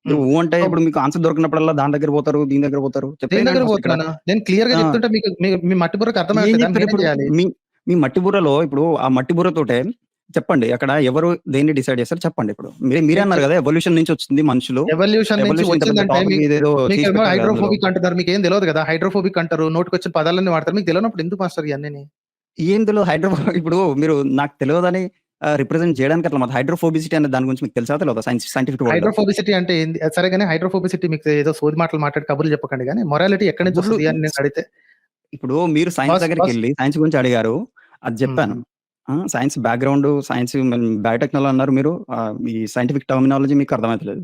మీరు హ్మ్. అంటే సో, ఇప్పుడు మీకు ఆన్సర్ దొరికినప్పుడల్లా దాని దగ్గర పోతారు. దీని దగ్గర పోతారు. దేని చెప్పేయండి దగ్గరకి ఫస్ట్ ఇక్కడ. పోతున్నాను? నేను క్లియర్‌గా ఆ! చెప్తుంటే మీకు మీ మట్టి బుర్రకి ఏం అర్థమవ్వట్లేదా? చెప్పారు నేనేం ఇప్పుడు? చేయాలి? మీ మీ మట్టి బుర్రలో ఇప్పుడు ఆ మట్టి బుర్రతోటే చెప్పండి. అక్కడ ఎవరు దేన్ని డిసైడ్ చేస్తారో చెప్పండి ఇప్పుడు. మీరే మీకు అన్నారు కదా! ఎవల్యూషన్ నుంచి వచ్చింది మనుషులు. ఎవల్యూషన్ నుంచి ఎవల్యూషన్ ఇంత పెద్ద వచ్చిందంటే టాపిక్ ఇదేదో తీసి మీకేమో పెట్టారు కదా అందులో. హైడ్రోఫోబిక్ అంటున్నారు. మీకేం తెలవదు గదా! హైడ్రోఫోబిక్ అంటారు. నోటికొచ్చిన పదాలన్నీ వాడతారు. మీకు తెలవనప్పుడు ఎందుకు మాస్టర్ ఇయన్నీని? ఏం తెలవదు ఇప్పుడు మీరు నాకు తెలవదని రిప్రజెంట్ చేయడానికి అట్లా హైడ్రోఫోబిసిటీ అనే దాని గురించి మీకు తెలుసా తెలవదా? సైంటిఫిక్ వర్డ్‌లో. హైడ్రోఫోబిసిటీ అంటే ఏంది? సరే గాని హైడ్రోఫోబిసిటీ మీకు ఏదో సోది మాటలు మాట్లాడి కబుర్లు చెప్పకండి గానీ, మొరాలిటీ ఎక్కడి నుంచి కబుర్లు వస్తది అని నేను అడిగితే ఇప్పుడు మీరు సైన్స్ బాస్ బాస్ దగ్గరికెళ్లి సైన్స్ గురించి అడిగారు. అది చెప్పాను. హ్మ్. సైన్స్ బ్యాక్‌గ్రౌండ్ సైన్స్ బయోటెక్నాలజీ అన్నారు మీరు. ఈ సైంటిఫిక్ టర్మినాలజీ మీకు అర్థమైతలేదు.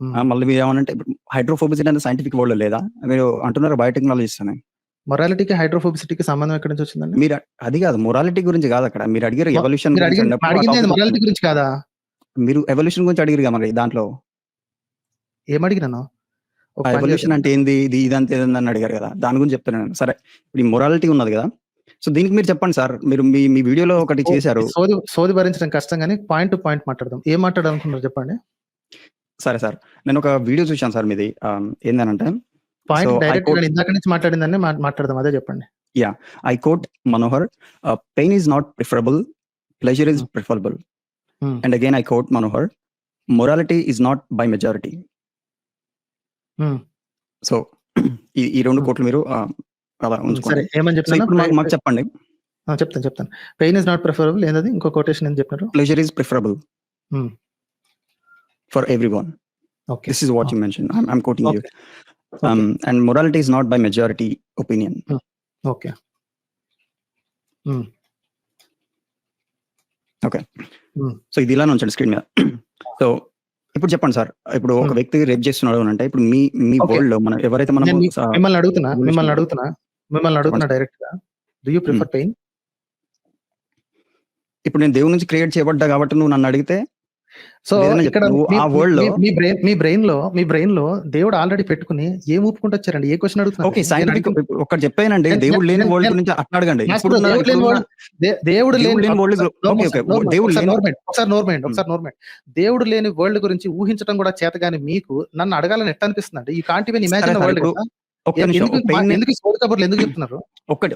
హ్మ్. మళ్ళీ మీరేమనంటే ఇప్పుడు హైడ్రోఫోబిసిటీ అనేది సైంటిఫిక్ వర్డ్‌లో లేదా? మీరు అంటున్నారు బయోటెక్నాలజిస్ట్ అని. మొరాలిటీకి, హైడ్రోఫోబిసిటీకి సంబంధం ఎక్కడి నుంచి వచ్చిందండి? మీరు అది గాదు. మొరాలిటీ గురించి గాదక్కడ. మీరు అడిగారు మొ ఎవల్యూషన్ గురించి అన్నప్పుడు ఆ అడిగిందేంది టాపిక్ వచ్చింది. మొరాలిటీ గురించి కాదా? మీరు ఎవల్యూషన్ గురించి అడిగిరుగా మరి దాంట్లో. ఏమడిగినాను? ఒక ఆ పని ఎవల్యూషన్ చేద్దాం. అంటే ఏంది? ఇదంతా ఏదని అడిగారు గదా! దాని గురించి చెప్తున్నా నేను. సరే. ఇప్పుడు ఈ మొరాలిటీ ఉన్నది గదా! సో, దీనికి మీరు చెప్పండి సార్. మీరు మీ మీ వీడియోలో ఒకటి చేశారు. సోది భరించడం కష్టం గానీ, పాయింట్ టు పాయింట్ మాట్లాడదాం. ఏం మాట్లాడాలనుకున్నారు చెప్పండి? సరే సార్. నేనొక వీడియో చూశాను సార్ మీది. ఏందనంటే సో, పాయింట్‌కి ఐ డైరెక్ట్‌గా కోట్ ఇందాక నుంచి మాట్లాడిందాన్ని మాట్లాడదాం. అదే చెప్పండి. Yeah! I quote Manohar pain is not preferable. Pleasure is hmm. Preferable. Hmm. And again I quote Manohar morality is not by majority. Hmm. So, ఈ 2 హ్మ్. కోట్లు మీరు అలా సరే. ఉంచుకోండి. ఏమని సో, చెప్పినాను? ఇప్పుడు మాకు చెప్పండి. చెప్తాను. పెయిన్ ఈస్ నాట్ ప్రిఫరబుల్ ఏందది? ఇంకో కొటేషన్ ఏం చెప్పినారు? ప్లెజర్ ఈస్ ప్రిఫరబుల్ హ్మ్. For everyone. Okay. This is what ఆ! you mentioned. I'm quoting you. Okay. Okay. And morality is not by majority opinion. హ్మ్. ఓకే. హ్మ్. ఓకే. హ్మ్. సో, ఇది ఇలానే ఉంచండి స్క్రీన్ మీద. సో, ఇప్పుడు చెప్పండి సార్. ఇప్పుడు ఒక హ్మ్. వ్యక్తి రేప్ చేస్తున్నాడు అనంటే ఇప్పుడు మీ ఓకే. వరల్డ్‌లో మనం ఎవరైతే మనము నేను మిమ్మల్ని అడుగుతున్నా ఎవల్యూషన్ చెప్పండి సార్. డైరెక్ట్‌గా. డు యూ హ్మ్. Prefer pain? ఇప్పుడు నేను దేవుడి నుంచి క్రియేట్ చేయబడ్డా కాబట్టి నువ్వు నన్ను అడిగితే సో లేదనే ఇక్కడ చెప్తున్నా. నువ్వు మీ ఆ మీ వరల్డ్‌లో మీ మీ బ్రెయిన్‌లో దేవుడు ఆల్రెడీ పెట్టుకొని ఏం ఊపుకుంటూ వచ్చారండి? ఏ క్వెషన్ ఓకే. అడుగుతున్నారు? నేను సైంటిఫిక్ అడిగింది ఇప్పుడు ఒకటి చెప్పానండి. నేను దేవుడు లేని నేను వరల్డ్ నేను గురించి అట్లా అడగండి. మాస్టర్ ఇప్పుడున్న దేవుడు లేని ఇప్పుడున్న వరల్డ్ దేవుడు దేవుడు లేని లేని వరల్డ్ ఓకే. ఓకే. దేవుడు లేని ఒకసారి నోరు మూయండి. హ్మ్. ఒకసారి నోరు మూయండి. దేవుడు లేని వరల్డ్ గురించి ఊహించడం కూడా చేతగాని మీకు నన్ను అడగాలని ఎట్లా అనిపిస్తుందండి? యూ కాంట్ ఈవెన్ సరే, ఇమాజిన్ ద సరే. వరల్డ్ ఇప్పుడు కదా! ఒక్క నిమిషం. ఎందుకు పెయిన్‌ని ఎందుకు ఈ సోది కబుర్లు ఎందుకు చెప్తున్నారు?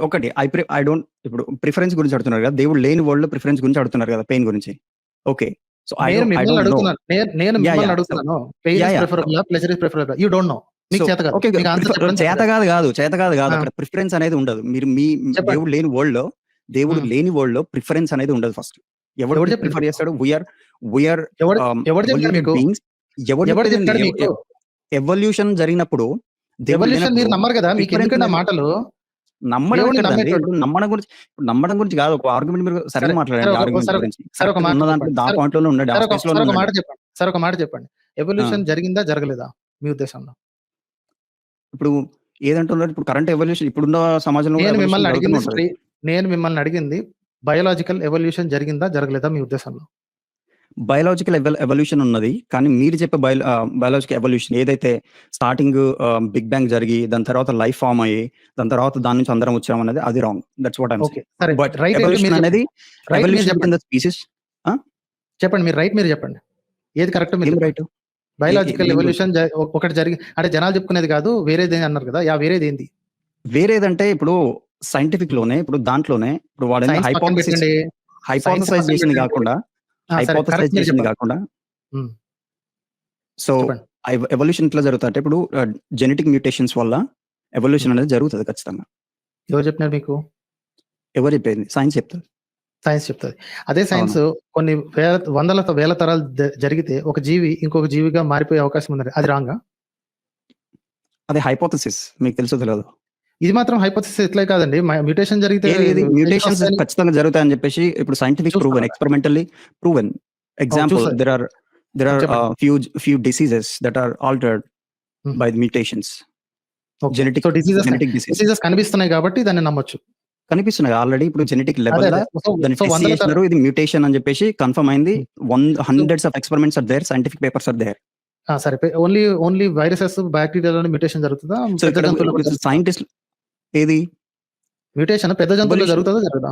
ఒకటి ఐ డోంట్ ఇప్పుడు ప్రిఫరెన్స్ గురించి అడుగుతున్నారు కదా! దేవుడు లేని వరల్డ్‌లో ప్రిఫరెన్స్ గురించి అడుగుతున్నారు కదా! పెయిన్ గురించి. ఓకే. సో ఐ నేను మిమ్మల్ని డోంట్ నో. అడుగుతున్నాను. నేను యాహ్! మిమ్మల్ని యాహ్! సో అడుగుతున్నాను. Pain yeah! Is yeah! ప్రిఫరబులా? ప్లెజర్ ఇస్ ప్రిఫరబులా? You don't know. మీకు సో చేత కాదు. ఓకే. మీకు ఆన్సర్ చెప్పడం చేత చేత కాదు. కాదు. ఆ! అక్కడ ప్రిఫరెన్స్ అనేది ఉండదు. మీరు చెప్పండి. దేవుడు లేని వరల్డ్‌లో దేవుడు హ్మ్. లేని వరల్డ్‌లో ప్రిఫరెన్స్ అనేది ఉండదు ఫస్ట్. ఎవడు ఎవడు చెప్పిండు ప్రిఫర్ మీకు? చేస్తాడు? వి ఆర్ ఎవడు ఎవడు చెప్పాడు ఎవల్యూటెడ్ మీకు? బీయింగ్స్. ఎవడు ఎవడు చెప్పేదేంది? చెప్పాడు మీకు? ఎవల్యూషన్ జరిగినప్పుడు దేవుడు ఎవల్యూషన్ లేనప్పుడు మీరు నమ్మరు కదా! ప్రిఫరెన్స్ మీకెందుకండి ఆ అనేది మాటలు? నమ్మడం దేవుడిని ఎక్కడిదండి? నమ్మేటోడు. ఇప్పుడు నమ్మడం గురించి కాదు. ఒక ఆర్గ్యుమెంట్ మీరు సరే. సరిగ్గా సరే మాట్లాడండి ఆర్గ్యుమెంట్ సరే గురించి. సరే ఒక కరెక్ట్‌గా మాట ఉన్న దాంట్లో చెప్పండి. ఆ పాయింట్‌లోనే ఉండండి. ఆ సరే స్పేస్‌లోనే ఒక మాట ఉండండి. చెప్పండి. సరే ఒక మాట చెప్పండి. ఆ! ఎవల్యూషన్ జరిగిందా? జరగలేదా? మీ ఉద్దేశంలో? ఇప్పుడు ఏదంటున్నారు? ఇప్పుడు కరెంట్ ఎవల్యూషన్ ఇప్పుడున్న సమాజంలో కూడా నేను ఎవల్యూషన్ మిమ్మల్ని జరుగుతూనే అడిగింది ఉంటది. నేను మిమ్మల్ని అడిగింది బయోలాజికల్ ఎవల్యూషన్ జరిగిందా? జరగలేదా? మీ ఉద్దేశంలో? బయోలాజికల్ ఎవల్యూషన్ ఉన్నది. కానీ మీరు చెప్పే బయోలాజికల్ ఎవల్యూషన్ ఏదైతే స్టార్టింగ్ బిగ్ బ్యాంగ్ జరిగి, దాని తర్వాత లైఫ్ ఫార్మ్ అయ్యి, దాని తర్వాత దాని నుంచి అందరం వచ్చామనేది అది wrong. That's what I am okay. Saying. సరే. బట్ రైట్ ఏంటో ఎవల్యూషన్ మీరు అనేది చెప్పండి. రైట్ మీరు ఎవల్యూషన్ బిట్వీన్ చెప్పండి. The species. ఆ! చెప్పండి. మీరు రైట్ మీరు చెప్పండి. ఏది కరెక్టో మీరు ఏం చెప్పండి. రైట్? బయోలాజికల్ దేని గురించి? ఎవల్యూషన్ ఒకటి జరిగి అంటే జనాలు చెప్పుకునేది కాదు. వేరేది అన్నారు కదా! వేరేదేంది? వేరేదంటే ఇప్పుడు సైంటిఫిక్‌లోనే ఇప్పుడు దాంట్లోనే ఇప్పుడు వాడేందో సైన్స్ పక్కన పెట్టండి. సైన్స్ హైపోథెసైజ్ పక్కన చేసింది పెట్టండి. గాకుండా సరే. కరెక్ట్ మీరు చెప్పండి. హ్మ్. సో, చెప్పండి. ఎవల్యూషన్ ఎట్లా జరుగుతదంటే ఇప్పుడు జెనెటిక్ మ్యూటేషన్స్ వల్ల ఎవల్యూషన్ హ్మ్. అనేది జరుగుతది ఖచ్చితంగా. ఎవరు చెప్పినారు మీకు? ఎవరు చెప్పింది? సైన్స్ చెప్తది. సైన్స్ చెప్తది. అదే అవును. సైన్స్ కొన్ని వేల తరాలు జరిగితే ఒక జీవి ఇంకొక జీవిగా మారిపోయే అవకాశం ఉందండి. అది రాంగా? అది హైపోథెసిస్. మీకు తెలుసో తెలవదో? ఇది మాత్రం హైపోథెసిస్ ఇట్లే కాదండి. మ్యుటేషన్ జరిగితే ఏది మ్యూటేషన్స్ చేంజెస్ వస్తాయని ఖచ్చితంగా జరుగుతాయని చెప్పేసి ఇప్పుడు సైంటిఫిక్ ప్రూవెన్, చూస్తున్నారా? Experimentally proven. ఎగ్జాంపుల్ చూసారు. దేర్ ఆర్ చెప్పండి. few diseases that are altered హ్మ్. by the mutations. Okay. So diseases genetic disease. కనిపిస్తున్నాయి కాబట్టి దాన్ని నమ్మొచ్చు. కనిపిస్తున్నాయి. ఆల్రెడీ ఇప్పుడు జెనెటిక్ అదే. లెవెల్‌ల దాన్ని సో టెస్ట్ వందల చేసినారు. ఇది మ్యూటేషన్ అని చెప్పేసి కన్ఫర్మ్ అయింది. So hundreds of experiments are there. Scientific papers are there. సరే. ఓన్లీ వైరసెస్, బాక్టీరియాలోనే మ్యుటేషన్ జరుగుతదా? సో పెద్ద ఇక్కడ జంతువుల్లో కూడా జరుగుతదా? సైంటిస్ట్ ఏది మ్యుటేషన్ పెద్ద జంతువుల్లో ఎవల్యూషన్ జరుగుతదా? జరగదా?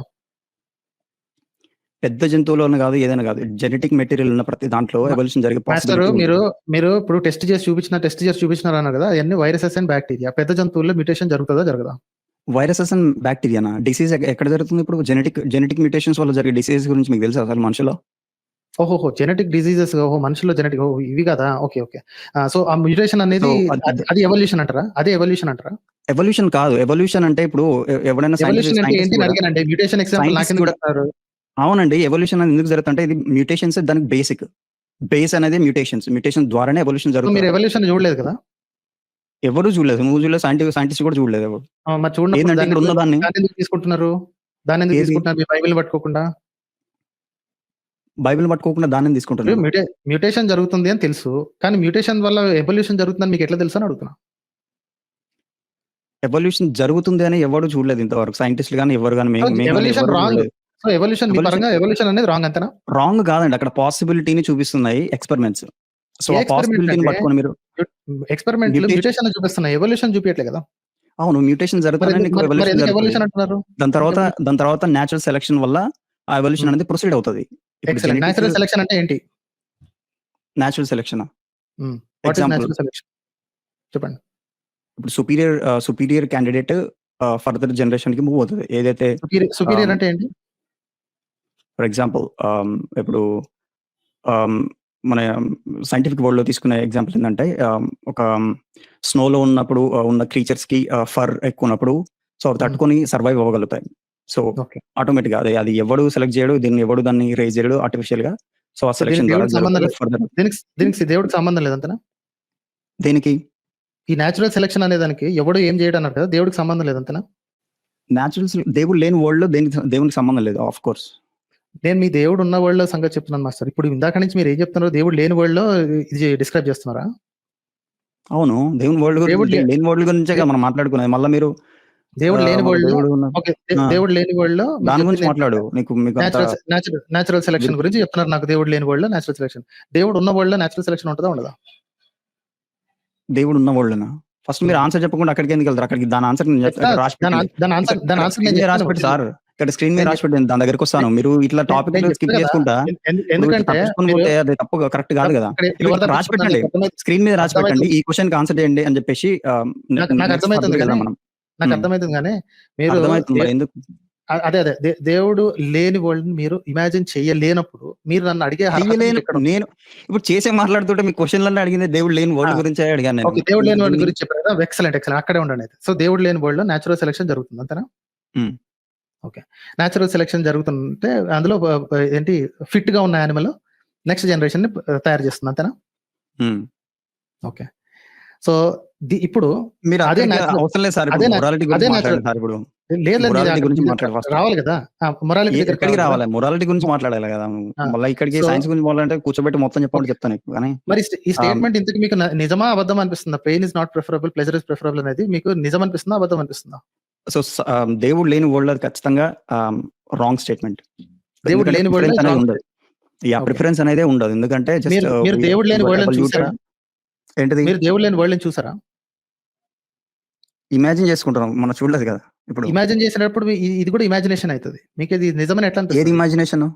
పెద్ద జంతువులోనే కాదు, ఏదైనా కాదు. జెనెటిక్ మెటీరియల్ ఉన్న ప్రతి దాంట్లో మ ఎవల్యూషన్ జరిగే మాస్టరు పాసిబిలిటీ మీరు ఉంటది. మీరు ఇప్పుడు టెస్ట్ చేసి చూపించినారన్నారు కదా! అయన్నీ వైరసెస్ అండ్ బాక్టీరియా. పెద్ద జంతువుల్లో మ్యుటేషన్ జరుగుతదా? జరగదా? వైరసెస్ అండ్ బాక్టీరియానా? డిసీజ్ ఎక్కడ జరుగుతుంది ఇప్పుడు? జెనెటిక్ మ్యూటేషన్స్ వల్ల జరిగే డిసీజ్ గురించి మీకు తెలుసా అసలు మనుషుల్లో? ఓహోహో! జెనెటిక్ డిసీజెస్ మనుషుల్లో జెనెటిక్ ఇవి కాదా? ఓకే. సో, ఆ మ్యుటేషన్ సో అనేది అది అది ఎవల్యూషన్ అంటారా? అదే ఎవల్యూషన్ అంటారా? ఎవల్యూషన్ కాదు. ఎవల్యూషన్ అంటే ఇప్పుడు ఎవడైనా ఎవల్యూషన్ అంటే ఏంటి అని కూడా అడిగానండి. మ్యుటేషన్ ఎగ్జాంపుల్ సైంటిస్ట్ నాకెందుకు కూడా చెప్తున్నారు? అవునండి. ఎవల్యూషన్ అనేది ఎందుకు జరుగుతుందంటే ఇది మ్యూటేషన్స్ దానికి బేసిక్. బేస్ అనేది మ్యూటేషన్ ద్వారానే ఎవల్యూషన్ సో, మీరు జరుగుతది. ఎవల్యూషన్ చూడలేదు కదా! ఎవరు చూడలేదు. నువ్వు చూడలేదు. సైంటిస్ట్ కూడా చూడలేదు ఎవరు. మరి చూడనప్పుడు ఏందంటే ఇక్కడ ఉన్నదాన్ని దాన్నెందుకు తీసుకుంటున్నారు? ఏది మీ బైబిల్‌ని పట్టుకోకుండా? బైబిల్ పట్టుకోకుండా దాన్నే ఇప్పుడు తీసుకుంటున్నాను. మ్యుటేషన్ జరుగుతుంది అని తెలుసు. కానీ మ్యుటేషన్ వల్ల ఎవల్యూషన్ జరుగుతుందని మీకు ఎట్లా తెలుసు అని అడుగుతున్నా? ఎవల్యూషన్ జరుగుతుంది అని ఎవడు చూడలేదు ఇంతవరకు. సైంటిస్ట్‌లు గాని ఎవరు గాని సో, మేము గాని ఎవల్యూషన్ ఎవరు రాంగ్. చూడలేదు. సో, ఎవల్యూషన్ మీ ఎవల్యూషన్ పరంగా ఎవల్యూషన్ అనేది రాంగ్ అంతేనా? రాంగ్ కాదండి. అక్కడ పాసిబిలిటీని చూపిస్తున్నాయి ఎక్స్‌పెరిమెంట్స్. సో, ఏ ఆ ఎక్స్‌పెరిమెంట్ పాసిబిలిటీని అంటే పట్టుకొని మీరు ఎక్స్‌పెరిమెంట్‌లు మ్యూటేషన్ మ్యుటేషన్‌ని చూపిస్తున్నాయి. ఎవల్యూషన్ చూపియట్లే కదా! అవును. మ్యూటేషన్ జరుగుతూనే నీకు మరి ఎవల్యూషన్ ఎందుకు జరుగుతది. ఎవల్యూషన్ అంటున్నారు? దాని ఎందుకు తర్వాత ఎవల్యూషన్? దాని తర్వాత న్యాచురల్ సెలక్షన్ వల్ల ఆ ఎవల్యూషన్ హ్మ్. అనేది ప్రొసీడ్ అవుతది. ఇప్పుడు ఎక్సలెంట్. నేచురల్ సెలక్షన్ అంటే ఏంటి? న్యాచురల్ సెలక్షనా? What is example natural selection? చెప్పండి. ఇప్పుడు సుపీరియర్ క్యాండిడేట్ ఫర్దర్ జనరేషన్‌కి మూవ్ అవుతది. ఏదైతే సుపీరియర్ ఆహ్, అంటే ఏంటి? ఫర్ ఎగ్జాంపుల్ ఇప్పుడు ఆహ్, మన సైంటిఫిక్ వరల్డ్‌లో తీసుకునే ఎగ్జాంపుల్ ఏందంటే ఒక స్నోలో ఉన్నప్పుడు ఉన్న క్రీచర్స్‌కి ఫర్ ఎక్కువున్నప్పుడు సో, అవి తట్టుకొని సర్వైవ్ అవ్వగలుగుతాయి. So, okay. ఆటోమేటిక్‌గా అది ఎవడు సెలెక్ట్ చేయడు. దాన్ని రైజ్ చేయడు ఆర్టిఫిషియల్‌గా. సో, ఆ సో, దీనికి సెలక్షన్ ద్వారా దేవుడికి సంబంధం జరుగుతది లేదు. ఫర్దర్. దీనికి దేవుడికి సంబంధం లేదంతేనా? దేనికి? ఈ నేచురల్ సెలక్షన్ అనే దానికి ఎవడు ఏం చేయడు అన్నారు కదా! దేవుడికి సంబంధం లేదంతేనా? దేవుడు లేని వరల్డ్‌లో దేవునికి సంబంధం లేదు. Of course. నేను మీ దేవుడు ఉన్న వరల్డ్‌లో సంగతి చెప్తున్నాను మాస్టర్. ఇప్పుడు ఇందాక నుంచి మీరు ఏం చెప్తున్నారు? దేవుడు లేని వరల్డ్‌లో ఇది డిస్క్రైబ్ చేస్తున్నారా? అవును. దేవుడు లే లేని వరల్డ్ గురించే దే కదా మనం మాట్లాడుకునేది. మళ్ళా మీరు దేవుడు లేని మన వరల్డ్‌లో దేవుడు ఉన్న ఓకే. ఆ! దేవుడు లేని వరల్డ్‌లో మీకు దాని గురించి చెప్పిందేంటంటే మాట్లాడు. మీకంత నేచురల్ సెలక్షన్ మీరు గురించి చెప్తున్నారు నాకు దేవుడు లేని వరల్డ్‌లో నేచురల్ సెలక్షన్. దేవుడు ఉన్న వరల్డ్‌లో నేచురల్ సెలక్షన్ ఉంటదా? ఉండదా? దేవుడు ఉన్న వరల్డ్‌నా? ఫస్ట్ మీరు హ్మ్. ఆన్సర్ చెప్పకుండా అక్కడికెందుకెళ్తారు? అక్కడికి దాని ఆన్సర్ నేను చెప్తా. చెప్తా ఇక్కడ రాసి పెట్టండి. దాని ఇక్కడ ఆన్సర్ ఇక్కడ నేను స్క్రీన్ మీద రాసి చెప్తాను. పెట్టి సార్. ఇక్కడ స్క్రీన్ మీద నేను రాసి పెట్టండి. దాని దగ్గరికొస్తాను. నేను మీరు ఇట్లా నేను నేను టాపిక్‌లు చెప్తా స్కిప్ కదా! చేసుకుంటా ఇప్పుడు ఇట్లా ఎందుకంటే తప్పించుకొని మీరు పోతే అది తప్పు కరెక్ట్ కాదు కదా! ఇక్కడ ఇక్కడ ఎవరు ఇక్కడ రాసి తప్పించుకుంటున్నారు పెట్టండి. నాకు అర్థమైతుంది. స్క్రీన్ మీద రాసి పెట్టండి. అర్థమైతుంది. ఈ క్వెషన్‌కి ఆన్సర్ చేయండి అని చెప్పేసి నాకు నాకు నెక్స్ట్ అర్థమైతుంది ఫర్దర్‌గా గానీ వెళ్దాం మనం. నాకు హ్మ్. అర్థమైతుంది గానీ మీరు అర్థమైతుంది మరి ఎందుకు? అదే. దేవుడు లేని వరల్డ్‌ని మీరు ఇమాజిన్ చేయలేనప్పుడు మీరు నన్ను అడిగే అర్హత చెయ్యలేను. మీకెక్కడుంది? నేను ఇప్పుడు చేసే మాట్లాడుతుంటే మీ క్వెషన్‌లన్నీ అడిగింది దేవుడు లేని ఆ! వరల్డ్ గురించే అడిగాను నేను. ఓకే. దేవుడు లేని వరల్డ్ దీన్ని గురించి చెప్పారు కదా! ఎక్సలెంట్. అక్కడే ఉండండి అయితే. సో, దేవుడు లేని వరల్డ్‌లో నేచురల్ సెలక్షన్ జరుగుతుంది. అంతేనా? హ్మ్. ఓకే. నేచురల్ సెలక్షన్ జరుగుతుంటే అందులో ఏంటి ఫిట్‌గా ఉన్న యానిమల్ నెక్స్ట్ జనరేషన్‌ని తయారు చేస్తుంది. అంతేనా? హ్మ్. ఓకే. సో, ఇప్పుడు మీరు అదే అక్కడికి నేచురల్ అవసరం లేదు సార్. అదే ఇప్పుడు నే మొరాలిటీ అదే గురించి నేచురల్ మాట్లాడండి సార్ ఇప్పుడు. లేదు మొరాలిటీ గురించి మాట్లాడు ఫస్ట్. రావాలి కదా! మొరాలిటీ దగ్గరికి ఎక్కడికి రావాలి కదా! రావాలి? మొరాలిటీ గురించి మాట్లాడాలి కదా! ఆ! మళ్ళా ఇక్కడికి సో, సైన్స్ గురించి మొదలంటే కూర్చోబెట్టి మొత్తం చెప్పమంటే ఓకే. చెప్తాను నీకు. కానీ మరి ఈ ఆహ్, స్టేట్‌మెంట్ ఇంతకి మీకు నిజమా? అబద్ధమా అనిపిస్తుందా? Pain is not preferable, pleasure is preferable అనేది మీకు నిజం అనిపిస్తుందా? అబద్ధం అనిపిస్తుందా? దేవుడు లేని వరల్డ్ అది ఖచ్చితంగా రాంగ్ స్టేట్మెంట్. దేవుడు ఎందుకంటే లేని వరల్డ్‌లో ప్రిఫరెన్స్ ఇస్ అనేది రాంగ్ ఉండదు. స్టేట్. ఓకే. ప్రిఫరెన్స్ అనేదే ఉండదు. ఎందుకంటే జస్ట్ మీరు దేవుడు లేని వరల్డ్‌ని చూసారా? ఎవల్యూటెడ్ ఏంటిది? మీరు దేవుడు లేని వరల్డ్‌ని చూసారా? ఇమాజిన్ చేసుకుంటున్నాం. మనం చూడలేదు కదా! ఇప్పుడు. ఇమాజిన్ చేసినప్పుడు ఇది కూడా ఇమాజినేషన్ అయితది. మీకిది నిజమని ఎట్లా ఏది అనిపిస్తది? ఇమాజినేషను?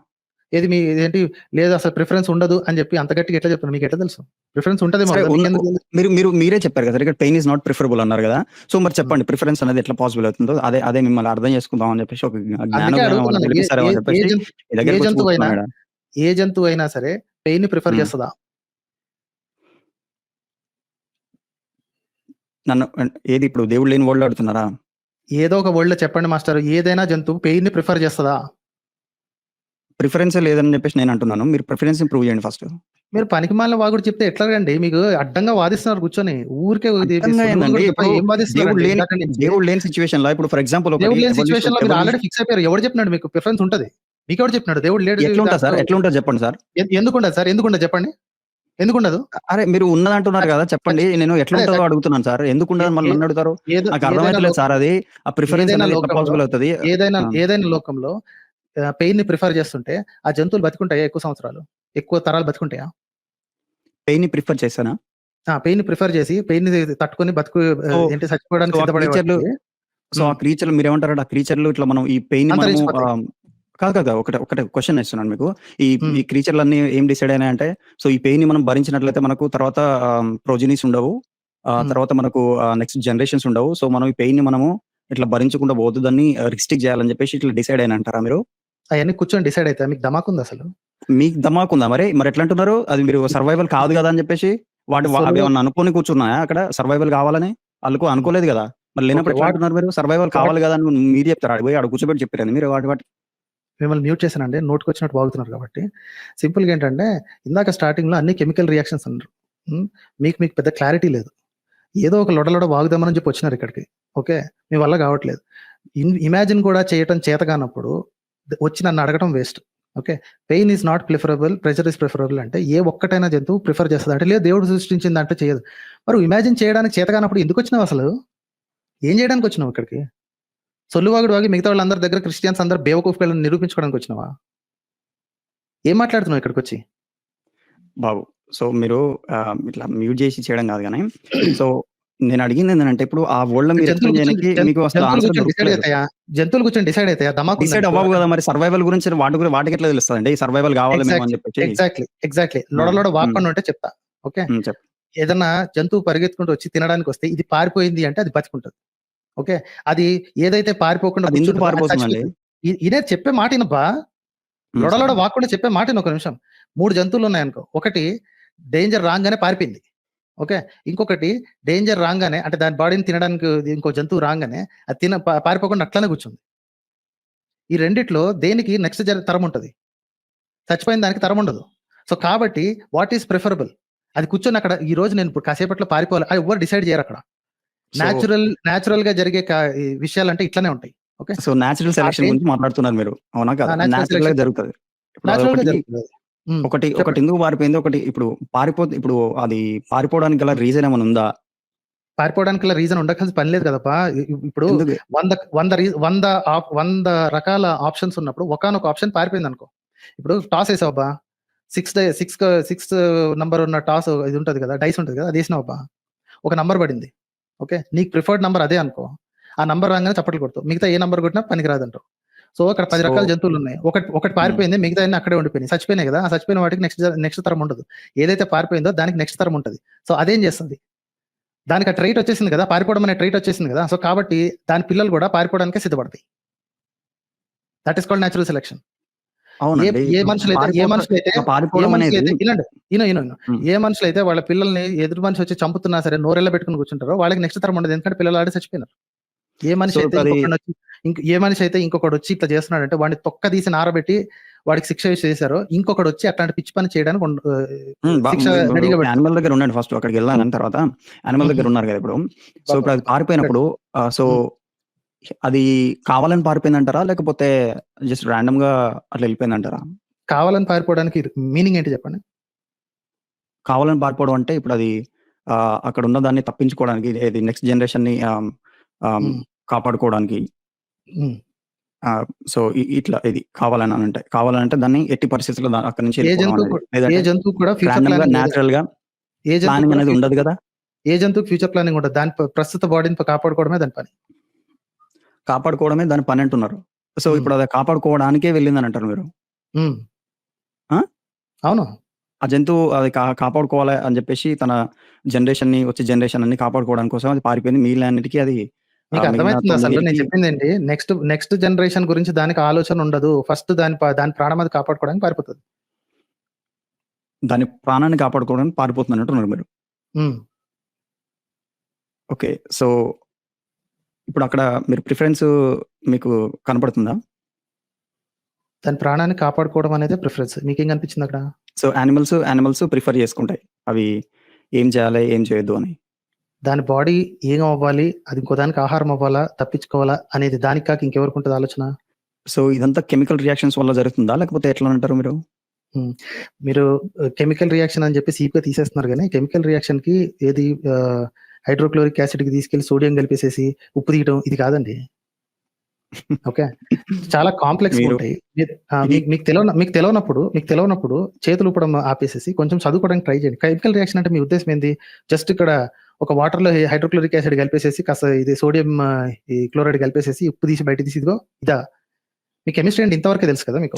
ఏది మీ ఇదేంటి లేదు అసలు ప్రిఫరెన్స్ ఉండదు అని చెప్పి అంత గట్టిగా ఎట్లా చెప్తున్నారు? మీకెట్లా తెలుసు? ప్రిఫరెన్స్ ఉంటదేమో సరే కదా! మీకెందుకు తెలీదు? మీరే చెప్పారు కదా! ఇక్కడ పెయిన్ ఈస్ నాట్ ప్రిఫరబుల్ అన్నారు కదా! సో మరి హ్మ్. చెప్పండి ప్రిఫరెన్స్ అనేది ఎట్లా పాసిబుల్ అవుతుందో అదే మిమ్మల్ని అర్థం చేసుకుందాం అని చెప్పేసి ఒక అందుకే జ్ఞానోదయం ఏమన్నా అడుగుతున్నాను. ఏ తెలిపిస్తారేమో ఏ అని ఏ చెప్పేసి జంతు మీ ఏ దగ్గరకొచ్చి జంతువైనా కూర్చున్నాం ఈడ. ఏ జంతువైనా సరే పెయిన్‌ని ప్రిఫర్ హ్మ్. చేస్తదా? నన్ను ఏది ఇప్పుడు దేవుడు లేని వరల్డ్ అడుగుతున్నారా? ఏదో ఒక వరల్డ్‌లో చెప్పండి మాస్టర్. ఏదైనా జంతువు పెయిన్‌ని ప్రిఫర్ చేస్తదా? ప్రిఫరెన్సే లేదని చెప్పేసి నేను అంటున్నాను. మీరు ప్రిఫరెన్స్‌ని ప్రూవ్ చేయండి ఫస్ట్. మీరు పనికిమాలిన వాగుడు చెప్తే ఎట్లాగండి? మీకు అడ్డంగా వాదిస్తున్నారు కూర్చొని. ఊరికే ఇది అర్థంగా సొల్లు ఏందండి వాగుడు తప్ప ఇప్పుడు ఏం వాదిస్తున్నారండి ఇందాక నుంచి? దేవుడు లేని సిట్యుయేషన్‌ల ఇప్పుడు ఫర్ ఎగ్జాంపుల్ ఒకటి దేవుడు లేని ఎవల్యూషన్ సిట్యుయేషన్‌లో మీరు ఆల్రెడీ ఫిక్స్ అయిపోయారు. ఎవడు చెప్పినాడు మీకు ప్రిఫరెన్స్ ఉంటది? మీకెవడు చెప్పినాడు? దేవుడు లేడు ఎట్లుంటది సార్? దాంట్లో ఎట్లుంటది చెప్పండి సార్? ఎందుకుండదు సార్? ఎందుకుండదు చెప్పండి? ఎందుకుండదు? అరే మీరు ఉన్నదంటున్నారు కదా! చెప్పండి. నేను అదే ఎట్లుంటదో అడుగుతున్నాను సార్. ఏ ఎందుకుండదని మళ్ళీ ఏ నన్ను అడుగుతారు? ఏదో నాకు ఏదైనా అర్థమైతలేదు సార్ లోకంలో అది. ఆ ప్రిఫరెన్స్ ఏదైనా అనేది ఎట్లా లోకంలో పాసిబుల్ అవుతది? ఏదైనా ఆ! ఏదైనా లోకంలో పెయిన్‌ని ప్రిఫర్ చేస్తుంటే ఆ జంతువులు బతికుంటాయా ఎక్కువ సంవత్సరాలు? ఎక్కువ తరాలు బతికుంటాయా? పెయిన్‌ని ప్రిఫర్ చేశానా? పెయిన్‌ని ప్రిఫర్ చేసి పెయిన్‌ని తట్టుకొని సో, ఏంటి సో చచ్చిపోవడానికి ఆ సిద్ధపడే క్రీచర్‌లు వాటికి ఆ క్రీచర్‌లు మీరేమంటారంటే ఆ క్రీచర్‌లు ఇట్లా మనం ఈ పెయిన్‌ని మనము అంతరించిపోతాయి. కాదు. ఒకటే క్వెషన్ ఇస్తున్నాను మీకు. ఈ హ్మ్. ఈ క్రీచర్‌లన్నీ ఏం డిసైడ్ అయినాయంటే సో ఈ పెయిన్‌ని మనం భరించినట్లయితే మనకు తర్వాత ప్రొజెనీస్ ఉండవు. హ్మ్. తర్వాత మనకు నెక్స్ట్ జనరేషన్స్ ఉండవు. సో మనం ఈ పెయిన్‌ని మనము ఇట్లా భరించకుండా పోద్దు దాన్ని రిస్ట్రిక్ట్ చేయాలని చెప్పేసి ఇట్లా డిసైడ్ అయినంటారా మీరు? అయన్నీ కూర్చొని డిసైడ్ అయితాయా? మీకు దమాకుందసలు? మీకు ధమాకుందా మరి? మరెట్లంటున్నారు? అది మీరు సర్వైవల్ కాదు గదా! అని జెప్పేసి సొల్లు అవేమన్నా అనుకోని కూర్చున్నాయా అక్కడ సర్వైవల్ గావాలని? హ్మ్. అనుకోలేదు గదా! మరి ఓకే. లేనప్పుడు ఎట్లా అంటున్నారు మీరు? సర్వైవల్ వాట్ కావాలి గదా! అని మీరు జెప్తారా? ఆడ బోయి ఆడ కూర్చోబెట్టి చెప్పారండి మీరు వాటి మిమ్మల్ని మ్యూట్ చేశానండి. నోటికొచ్చినట్టు వాగుతున్నారు కాబట్టి. సింపుల్‌గా ఏంటంటే ఇందాక స్టార్టింగ్‌లో అన్ని కెమికల్ రియాక్షన్స్ అన్నారు. హ్మ్. మీకు పెద్ద క్లారిటీ లేదు. ఏదో ఒక లొడ వాగుదామని చెప్పి వచ్చినారు ఇక్కడికి. ఓకే. మీ వల్ల కావట్లేదు. ఇమాజిన్ కూడా చేయటం చేతకానప్పుడు వచ్చి నన్ను అడగటం waste. Okay. Pain is not preferable, pressure is preferable అంటే ఏ ఒక్కటైనా జంతువు ప్రిఫర్ చేస్తదా? అంటే లేదు దేవుడు సృష్టించిందంటే చేయదు. మరి ఇమాజిన్ చేయడానికి చేతకానప్పుడు ఎందుకొచ్చినావు అసలు? ఏం చేయడానికి వచ్చినావు ఇక్కడికి? సొల్లువాగుడు వాగి మిగతా వాళ్ళందరి దగ్గర క్రిస్టియన్స్ అందరూ బేవకూఫ్‌లని నిరూపించుకోవడానికి వచ్చినావా? ఏం మాట్లాడుతున్నావు ఇక్కడికొచ్చి? బాబు. సో మీరు ఇట్లా మ్యూట్ జేసి చేయడం గాదు గానీ, సో నేను అడిగిందేంటంటే ఇప్పుడు ఆ వరల్డ్‌లో మీరు జంతువులు ఎక్స్‌ప్లెయిన్ కూర్చొని చేయనీకి మీకు అసలు జంతువులు ఆన్సర్ కూర్చొని డిసైడ్ దొరుకుతలేదు. అయితాయా? జంతువులు కూర్చొని డిసైడ్ అయితాయా? దమాకుందా డిసైడ్ మీకు? అవ్వవు గదా! మరి సర్వైవల్ గురించి వాటికెట్లా తెలుస్తదండి? సర్వైవల్ గావాలి మేము అని జెప్పేసి. ఎగ్జాక్ట్‌లీ. ఆ! లొడ హ్మ్. వాక్కుండా ఉంటే చెప్తా. ఓకే. హ్మ్. ఏదన్నా జంతువు పరిగెత్తుకుంటూ వచ్చి తినడానికొస్తే ఇది పారిపోయింది అంటే అది బతికుంటది. ఓకే. అది ఏదైతే పారిపోకుండా అది ఎందుకు కూర్చుంటదో అది పారిపోతుందండి? చచ్చిపోతది. ఇనేది చెప్పే మాట ఇనబ్బా! హ్మ్. లొడ చెప్పండి. వాక్కుండా చెప్పే మాట ఇను ఒక నిమిషం. 3 జంతువులున్నాయనుకో. ఒకటి డేంజర్ రాంగానే పారిపోయింది. ఓకే. ఇంకొకటి డేంజర్ రాంగానే అంటే దాని బాడీని తినడానికి ఇంకో జంతువు రాంగానే అది పారిపోకుండా అట్లనే కూర్చుంది. ఈ రెండిట్లో దేనికి నెక్స్ట్ తరముంటది? చచ్చిపోయిన దానికి తరముండదు. సో, కాబట్టి వాట్ ఈస్ ప్రిఫరబుల్? అది కూర్చొని అక్కడ ఈరోజు నేను ఇప్పుడు కాసేపట్లో పారిపోవాలి. ఎవ్వరు డిసైడ్ చేయరక్కడ. సో, నేచురల్‌గా జరిగే ఈ విషయాలంటే ఇట్లనే ఉంటాయి. ఓకే. నేచురల్ ఆ సెలక్షన్ ట్రైన్ గురించి మాట్లాడుతున్నారు మీరు. అవునా కాదా? నేచురల్ నేచురల్‌గా సెలక్షన్ జరుగుతది. ఇప్పుడు నేచురల్‌గా అదొకటి జరుగుతదది. హ్మ్. ఒకటి చెప్పండి. ఎందుకు పారిపోయింది? ఒకటి ఇప్పుడు అది పారిపోవడానికి గల రీజన్ ఏమైనా ఉందా? పారిపోవడానికి రీజన్ ఉండకాల్సిన పని లేదు కదప్పా. ఇప్పుడు ఎందుకు? 100 రకాల ఆప్షన్స్ ఉన్నప్పుడు ఒకానొక ఆప్షన్ పారిపోయిందనుకో. ఇప్పుడు టాస్ ఏసావబ్బా. 6 నంబర్ ఉన్న టాస్ ఇది ఉంటది కదా! డైస్ ఉంటది కదా! అదేసినావబ్బా. ఒక నంబర్ పడింది. ఓకే. నీకు ప్రిఫర్డ్ నంబర్ అదే అనుకో. ఆ నంబర్ రాంగానే చప్పట్లు కొడతావు. మిగతా ఏ నంబర్ కొట్టినా పనికిరాదంటావు. సో, అక్కడ 10 సో రకాల జంతువులున్నాయి. ఒకటి హ్మ్. పారిపోయింది. మిగతాయన్నీ అక్కడే ఉండిపోయినాయి. చచ్చిపోయినాయి కదా! ఆ చచ్చిపోయిన వాటికి నెక్స్ట్ తరం ఉండదు. ఏదైతే పారిపోయిందో దానికి నెక్స్ట్ తరం ఉంటది. సో, అదేం చేస్తది? దానికి ఆ ట్రైట్ వచ్చేసింది కదా! పారిపోవడం అనే ట్రైట్ వచ్చేసింది కదా! సో, కాబట్టి దాని పిల్లలు కూడా పారిపోవడానికే సిద్ధపడతాయి. That is called natural selection. ఏ అవునండి. ఏ ఇప్పుడు మనుషులైతే ఏ పారిపోవడం అనేది వినండి. ఇను. హ్మ్. ఏ మనుషులైతే వాళ్ళ పిల్లల్ని ఎదుటి మనిషి వచ్చి చంపుతున్నా సరే నోరెళ్ళ పెట్టుకొని కూర్చుంటారో వాళ్ళకి నెక్స్ట్ తరం ఉండదు. ఎందుకంటే పిల్లలు ఆల్రెడీ చచ్చిపోయినారు. ఏ మనిషి సో, అయితే ఇప్పుడది ఇంకొకడొచ్చి ఇట్లా చేస్తున్నాడంటే వాడిని తొక్క తీసి నారబెట్టి వాడికి శిక్ష చేశారో ఇంకొకడొచ్చి అట్లాంటి పిచ్చి పని చేయడానికి హ్మ్. శిక్ష ఇప్పుడు రెడీగా పెడతారు. యానిమల్ దగ్గర ఉండండి ఫస్ట్. అక్కడికెళ్ళాను హ్మ్. గాని తర్వాత. యానిమల్ దగ్గర హుహు. ఉన్నారు గదా! ఇప్పుడు. సో, ఇప్పుడు అది అబ్బబ్బబ్బా! పారిపోయినప్పుడు సో, హ్మ్. అది కావాలని పారిపోయిందంటారా? లేకపోతే జస్ట్ రాండమ్‌గా అట్లా ఎళ్ళిపోయిందంటారా? కావాలని పారిపోవడానికి మీనింగ్ ఏంటి చెప్పండి? కావాలని పారిపోవడం అంటే ఇప్పుడది అక్కడున్న దాన్ని తప్పించుకోవడానికి ఏది నెక్స్ట్ జనరేషన్‌ని ఆహ్, హ్మ్. కాపాడుకోవడానికి హ్మ్. సో, ఇట్లా ఇది కావాలనంటే దాన్ని ఎట్టి పరిస్థితుల్లో అక్కడి నుంచి ఏ ఎళ్ళిపోవడం జంతువు అనేది. కూ ఏ లేదంటే జంతువుకి కూడా ఫ్యూచర్ రాండమ్‌గా, ప్లానింగ్ లేదండి. నేచురల్‌గా ఏ జంతువుకి ప్లానింగ్ కూడా అనేది ఉండదు గదా! ఏ జంతువుకి ఫ్యూచర్ ప్లానింగ్ ఉండదు. దాని ప్రస్తుత బాడీని కాపాడుకోవడమే దాని పని. కాపాడుకోవడమే దాని పనంటున్నారు. సో, హ్మ్. ఇప్పుడు అది కాపాడుకోవడానికే వెళ్ళిందనంటారు మీరు. హ్మ్. ఆ? అవును. ఆ జంతువు అది కాపాడుకోవాలి అని జెప్పేసి తన వచ్చే జనరేషన్ అన్ని కాపాడుకోవడం కోసం అది పారిపోయింది. మిగిలినన్నిటికి అది మీకు మిగిలిన అర్థమైతుందా అసలు నేను 9కి చెప్పిందేంటి? నెక్స్ట్ జనరేషన్ గురించి దానికి ఆలోచన ఉండదు. ఫస్ట్ దాని ప్రాణం అది కాపాడుకోవడానికి పారిపోతది. దాని ప్రాణాన్ని కాపాడుకోవడానికి పారిపోతుందంటున్నారు మీరు. హ్మ్. ఓకే. సో, ఇప్పుడక్కడ మీరు మీకు కనపడుతుందా? దాని ప్రాణాన్ని కాపాడుకోవడం అనేదే ప్రిఫరెన్స్. మీకేం కనిపించిందక్కడ? సో, యానిమల్స్ ప్రిఫర్ చేసుకుంటాయి. అవి ఏం చేయాలి? ఏం చేయొద్దు అని. దాని బాడీ ఏం అవ్వాలి? అది ఇంకో దానికి ఆహారం అవ్వాలా? తప్పించుకోవాలా? అనేది దానికి కాక ఇంకెవరికుంటది ఆలోచన? సో, ఇదంతా కెమికల్ రియాక్షన్స్ వల్ల జరుగుతుందా? లేకపోతే ఎట్లా అంటారు మీరు? హ్మ్. మీరు కెమికల్ రియాక్షన్ అని చెప్పి సీప్‌గా తీసేస్తున్నారు గానీ, కెమికల్ రియాక్షన్‌కి ఏది హైడ్రోక్లోరిక్ యాసిడ్‌కి తీసుకెళ్ళి సోడియం కలిపేసేసి ఉప్పు తీయటం ఇది కాదండి. ఓకే. చాలా కాంప్లెక్స్‌గా మీరు ఉంటాయి. ఇది మీకు తెలవనప్పుడు చేతులు ఊపడం ఆపేసేసి కొంచెం చదువుకోవడానికి ట్రై చేయండి. కెమికల్ రియాక్షన్ అంటే మీ ఉద్దేశ్యం ఏంది? జస్ట్ ఇక్కడ ఒక వాటర్‌లో హైడ్రోక్లోరిక్ యాసిడ్ కలిపేసేసి కాస్త ఇది సోడియం ఈ క్లోరైడ్ కలిపేసేసి ఉప్పు తీసి బయట తీసి ఇదిగో ఇదా? మీ కెమిస్ట్రీ అంటే ఇంతవరకే తెలుసు కదా మీకు.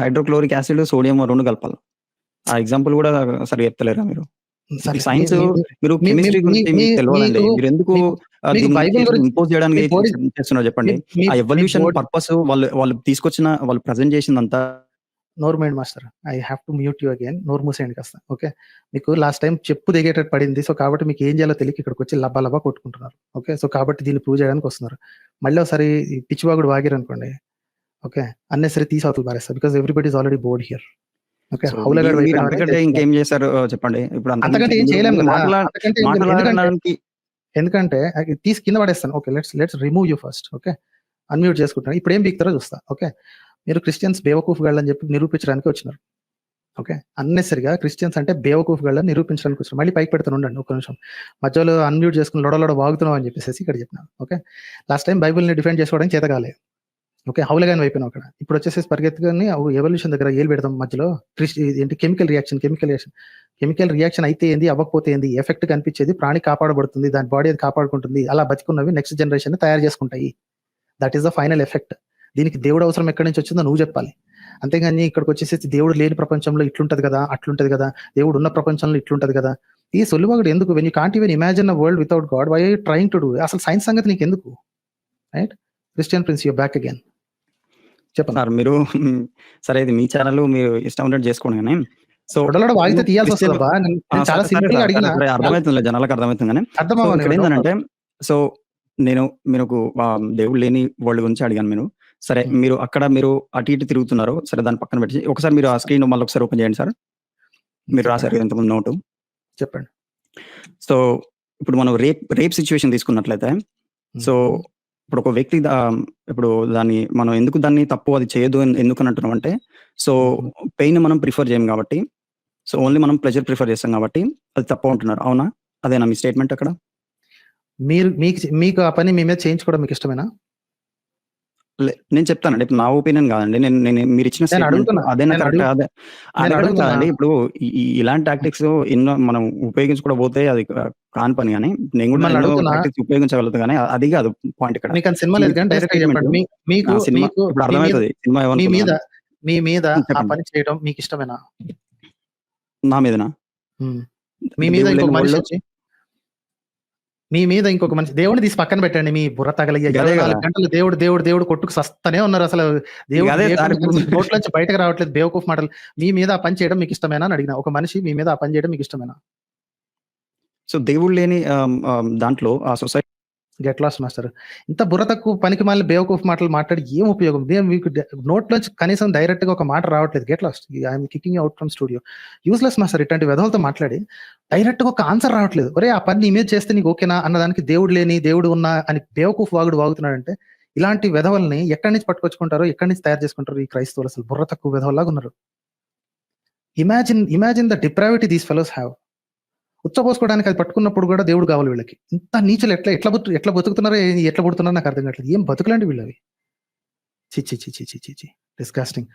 హైడ్రోక్లోరిక్ యాసిడ్, సోడియం 2 కలపాలి. ఆ ఎగ్జాంపుల్ గూడా సరిగ్గా చెప్తలేరా మీరు? ఈ సరే. మీ సైన్స్ మీ మీరు మీ మీ కెమిస్ట్రీ మీ గురించి మీ మీకు తెలవదండి. మీకు మీరెందుకు మీకు మీకు దీని గురించి బైబిల్ ఇట్లా గురించి ఇంపోజ్ మీ చేయడానికి బోడీ చేస్తున్నారో మీ చెప్పండి. మీ ఆ మీ ఎవల్యూషన్ బోడీ పర్పస్ వాళ్ళు ప్రెజెంట్ చేసిందంతా నోరు మూయండి master. I have to mute you again. నోరు మూసేయండి కాస్త. ఓకే. మీకు లాస్ట్ టైమ్ చెప్పు తెగేటట్టు పడింది. సో, కాబట్టి మీకు ఏం చేయాలో తెలియక ఇక్కడికొచ్చి లబా లబా కొట్టుకుంటున్నారు. ఓకే. సో, కాబట్టి దీన్ని ప్రూవ్ చేయడానికి వస్తున్నారు. మళ్ళీ ఒకసారి ఈ పిచ్చివాగుడు వాగిరనుకోండి. ఓకే. అన్నెసెసరీ తీసి అవతల పారేస్తా. Because everybody is already bored here. Okay. So, హౌలగాడు మీరు అయిపోయిన వాడికి అంతకంటే తెలుసు. ఇంకేం చేశారో చెప్పండి. ఇప్పుడు అంతకుమించి అంతకంటే ఏం మీరు చేయలేం మీరు కదా! అంతకంటే ఏం చేయలేం. మాట్లాడడానికి ఎందుకంటే తీసి కింద పడేస్తాను. Okay. Let's remove you first. Okay. Unmute చేసుకుంటాను. ఇప్పుడేం పీకుతారో చూస్తా. ఓకే. మీరు క్రిస్టియన్స్ బేవకూఫ్ గాళ్ళని చెప్పి నిరూపించడానికి వచ్చినారు. ఓకే. అన్నెసెసరీగా క్రిస్టియన్స్ అంటే బేవకూఫ్ గాళ్ళని నిరూపించడానికి వచ్చారు. మళ్ళీ పైకి పెడతాను ఉండండి ఒక్క నిమిషం. మధ్యలో అన్‌మ్యూట్ చేసుకొని లొడ వాగుతున్నావు అని చెప్పేసేసి ఇక్కడ చెప్పినాను. ఓకే. లాస్ట్ టైమ్ బైబిల్‌ని డిఫెండ్ చేసుకోవడానికి చేత కాలే. ఓకే. హౌలగాన్ అయిపోయినావు అక్కడ. ఇప్పుడొచ్చేసేసి పరిగెత్తుకొని ఎవల్యూషన్ దగ్గర ఏలు పెడదాం మధ్యలో. ఏంటి కెమికల్ రియాక్షన్ అయితే ఏంది? అవ్వకపోతే ఏంది? ఎఫెక్ట్ కనిపించేది ప్రాణి కాపాడబడుతుంది. దాని బాడీ అది కాపాడుకుంటుంది. అలా బతికున్నవి నెక్స్ట్ జనరేషన్‌ని తయారు చేసుకుంటాయి. That is the final effect. దీనికి దేవుడు అవసరం ఎక్కడి నుంచి వచ్చిందో నువ్వు చెప్పాలి. అంతేగాని ఇక్కడికొచ్చేసేసి దేవుడు లేని ప్రపంచంలో ఇట్లుంటది గదా! అట్లుంటది గదా! దేవుడు ఉన్న ప్రపంచంలో ఇట్లుంటది గదా! ఈ సొల్లువాగుడు ఎందుకు? When you can't even imagine a world without God why are you trying to do? అసలు సైన్స్ సంగతి నీకెందుకు? Right? Christian prince you are back again. చెప్పండి. సార్ మీరు సరే ఇది మీ ఛానెల్ మీరు ఇష్టం ఉన్నట్టు చేసుకోండి గానీ. సో, లొడలొడ నేను వాగితే క్రిస్టియన్ తీయాల్సొస్తదబ్బా! నేను చాలా సరే సింపుల్‌గా సార్. అడిగినా. సరే అర్థమైతుందిలే జనాలకు అర్థమైతుంది గానీ. అర్థం సో, అవ్వనివ్వండి. No ఇక్కడేందనంటే problem. సో, మీరొక దేవుడు లేని వరల్డ్ గురించి అడిగాను నేను. సరే హ్మ్. మీరు అటు ఇటు తిరుగుతున్నారు. సరే దాన్ని పక్కన పెట్టి ఒకసారి మీరు ఆ స్క్రీన్ మళ్ళొకసారి ఓపెన్ చేయండి సార్. మీరు రాసారు చెప్పండి. కదా ఇంతకుముందు నోటు. చెప్పండి. సో, ఇప్పుడు మనం రేప్ సిట్యుయేషన్ తీసుకున్నట్లయితే సో, హుహు. ఇప్పుడు ఒక వ్యక్తి ఇప్పుడు మనం ఎందుకు దాన్ని తప్పు అది చేయొద్దు ఎందుకని అంటున్నామంటే, సో, హుహు. పెయిన్‌ని మనం ప్రిఫర్ చేయం కాబట్టి, సో, ఓన్లీ మనం ప్లెజర్ ప్రిఫర్ చేస్తాం కాబట్టి అది తప్పు అంటున్నారు. అవునా? అదేనా మీ స్టేట్‌మెంట్ అక్కడ? మీకు ఆ పని మీ మీద చేయించుకోవడం మీకు ఇష్టమేనా? నేను చెప్తానండి. ఇప్పుడు నా ఒపీనియన్ కాదండి. నేను మీరిచ్చిన నేను స్టేట్మెంట్ అడుగుతున్నా. అదేనా నేను కరెక్ట్? అడుగు అదే నేను అడగడం అడుగుతున్నా. కాదండి. ఇప్పుడు ఇలాంటి టాక్టిక్స్ ఎన్నో మనం ఉపయోగించకుండా పోతే అది కాని పని గాని, నేను కూడా మిమ్మల్ని ఎన్నో అడుగుతున్నా. టాక్టిక్స్ ఉపయోగించగలుగుతా గానీ, అది కాదు పాయింట్ ఇక్కడ. మీకంత సినిమా లేదు మీరు కానీ చెప్పే డైరెక్ట్‌గా స్టేట్మెంట్ చెప్పండి. మీకు సినిమా మీకు ఇప్పుడు మీ మీద అర్థమైతది. సినిమా మీ మీద ఏమనుకున్నారని. మీ మీద ఆ చెప్పండి. పని చేయడం మీకిష్టమేనా? నా మీదనా? హ్మ్. మీ మీద దేవుడు ఇంకొక లేని వరల్డ్‌లో మనిషొచ్చి మీ మీద ఇంకొక మనిషి దేవుడిని తీసి పక్కన పెట్టండి. మీ బుర్ర తగలయ్య గదే గదా! 24 గంటలు దేవుడు, దేవుడు, దేవుడు కొట్టుకు సస్తనే ఉన్నారసలు. దేవుడు గదే సార్ లేకుండా ఇప్పుడు కనీసం నోట్లోంచి బయటకి రావట్లేదు బేవకూఫ్ మాటలు. మీ మీద ఆ పని చేయడం మీకిష్టమేనా అని అడిగినా. ఒక మనిషి మీ మీద ఆ పని చేయడం మీకిష్టమేనా? సో, దేవుడు లేని దాంట్లో ఆ సొసైటీ గెట్ లాస్ట్ మాస్టర్. ఇంత బుర్ర తక్కువ పనికిమాలిన బేవకూఫ్ మాటలు మాట్లాడి ఏం ఉపయోగం? మీకు నోట్లోంచి కనీసం డైరెక్ట్‌గా ఒక మాట రావట్లేదు. Get lost. I'm kicking you out from studio. Useless master ఇట్లాంటి వెధవలతో మాట్లాడి డైరెక్ట్‌గా ఒక ఆన్సర్ రావట్లేదు. ఒరేయ్! ఆ పని నీ మీద చేస్తే నీకు ఓకేనా? అన్నదానికి దేవుడు లేని, దేవుడు ఉన్నా అని బేవకూఫ్ వాగుడు వాగుతున్నాడంటే ఇలాంటి వెధవల్ని ఎక్కడి నుంచి పట్టుకొచ్చుకుంటారో, ఎక్కడి నుంచి తయారు చేసుకుంటారో ఈ క్రైస్తవులు అసలు బుర్ర తక్కువ వెధవల్లాగా ఉన్నారు. Imagine the depravity these fellows have. ఉచ్చపోసుకోవడానికి అది పట్టుకున్నప్పుడు కూడా దేవుడు కావాలి వీళ్ళకి. ఇంత నీచులు ఎట్లా బతుకుతున్నారో, ఎట్లా పుడుతున్నారో నాకు అర్థం కావట్లేదు. ఏం బతుకులండి వీళ్ళవి. ఛీ! ఛీ! ఛీ! ఛీ! ఛీ! ఛీ! డిస్గస్టింగ్.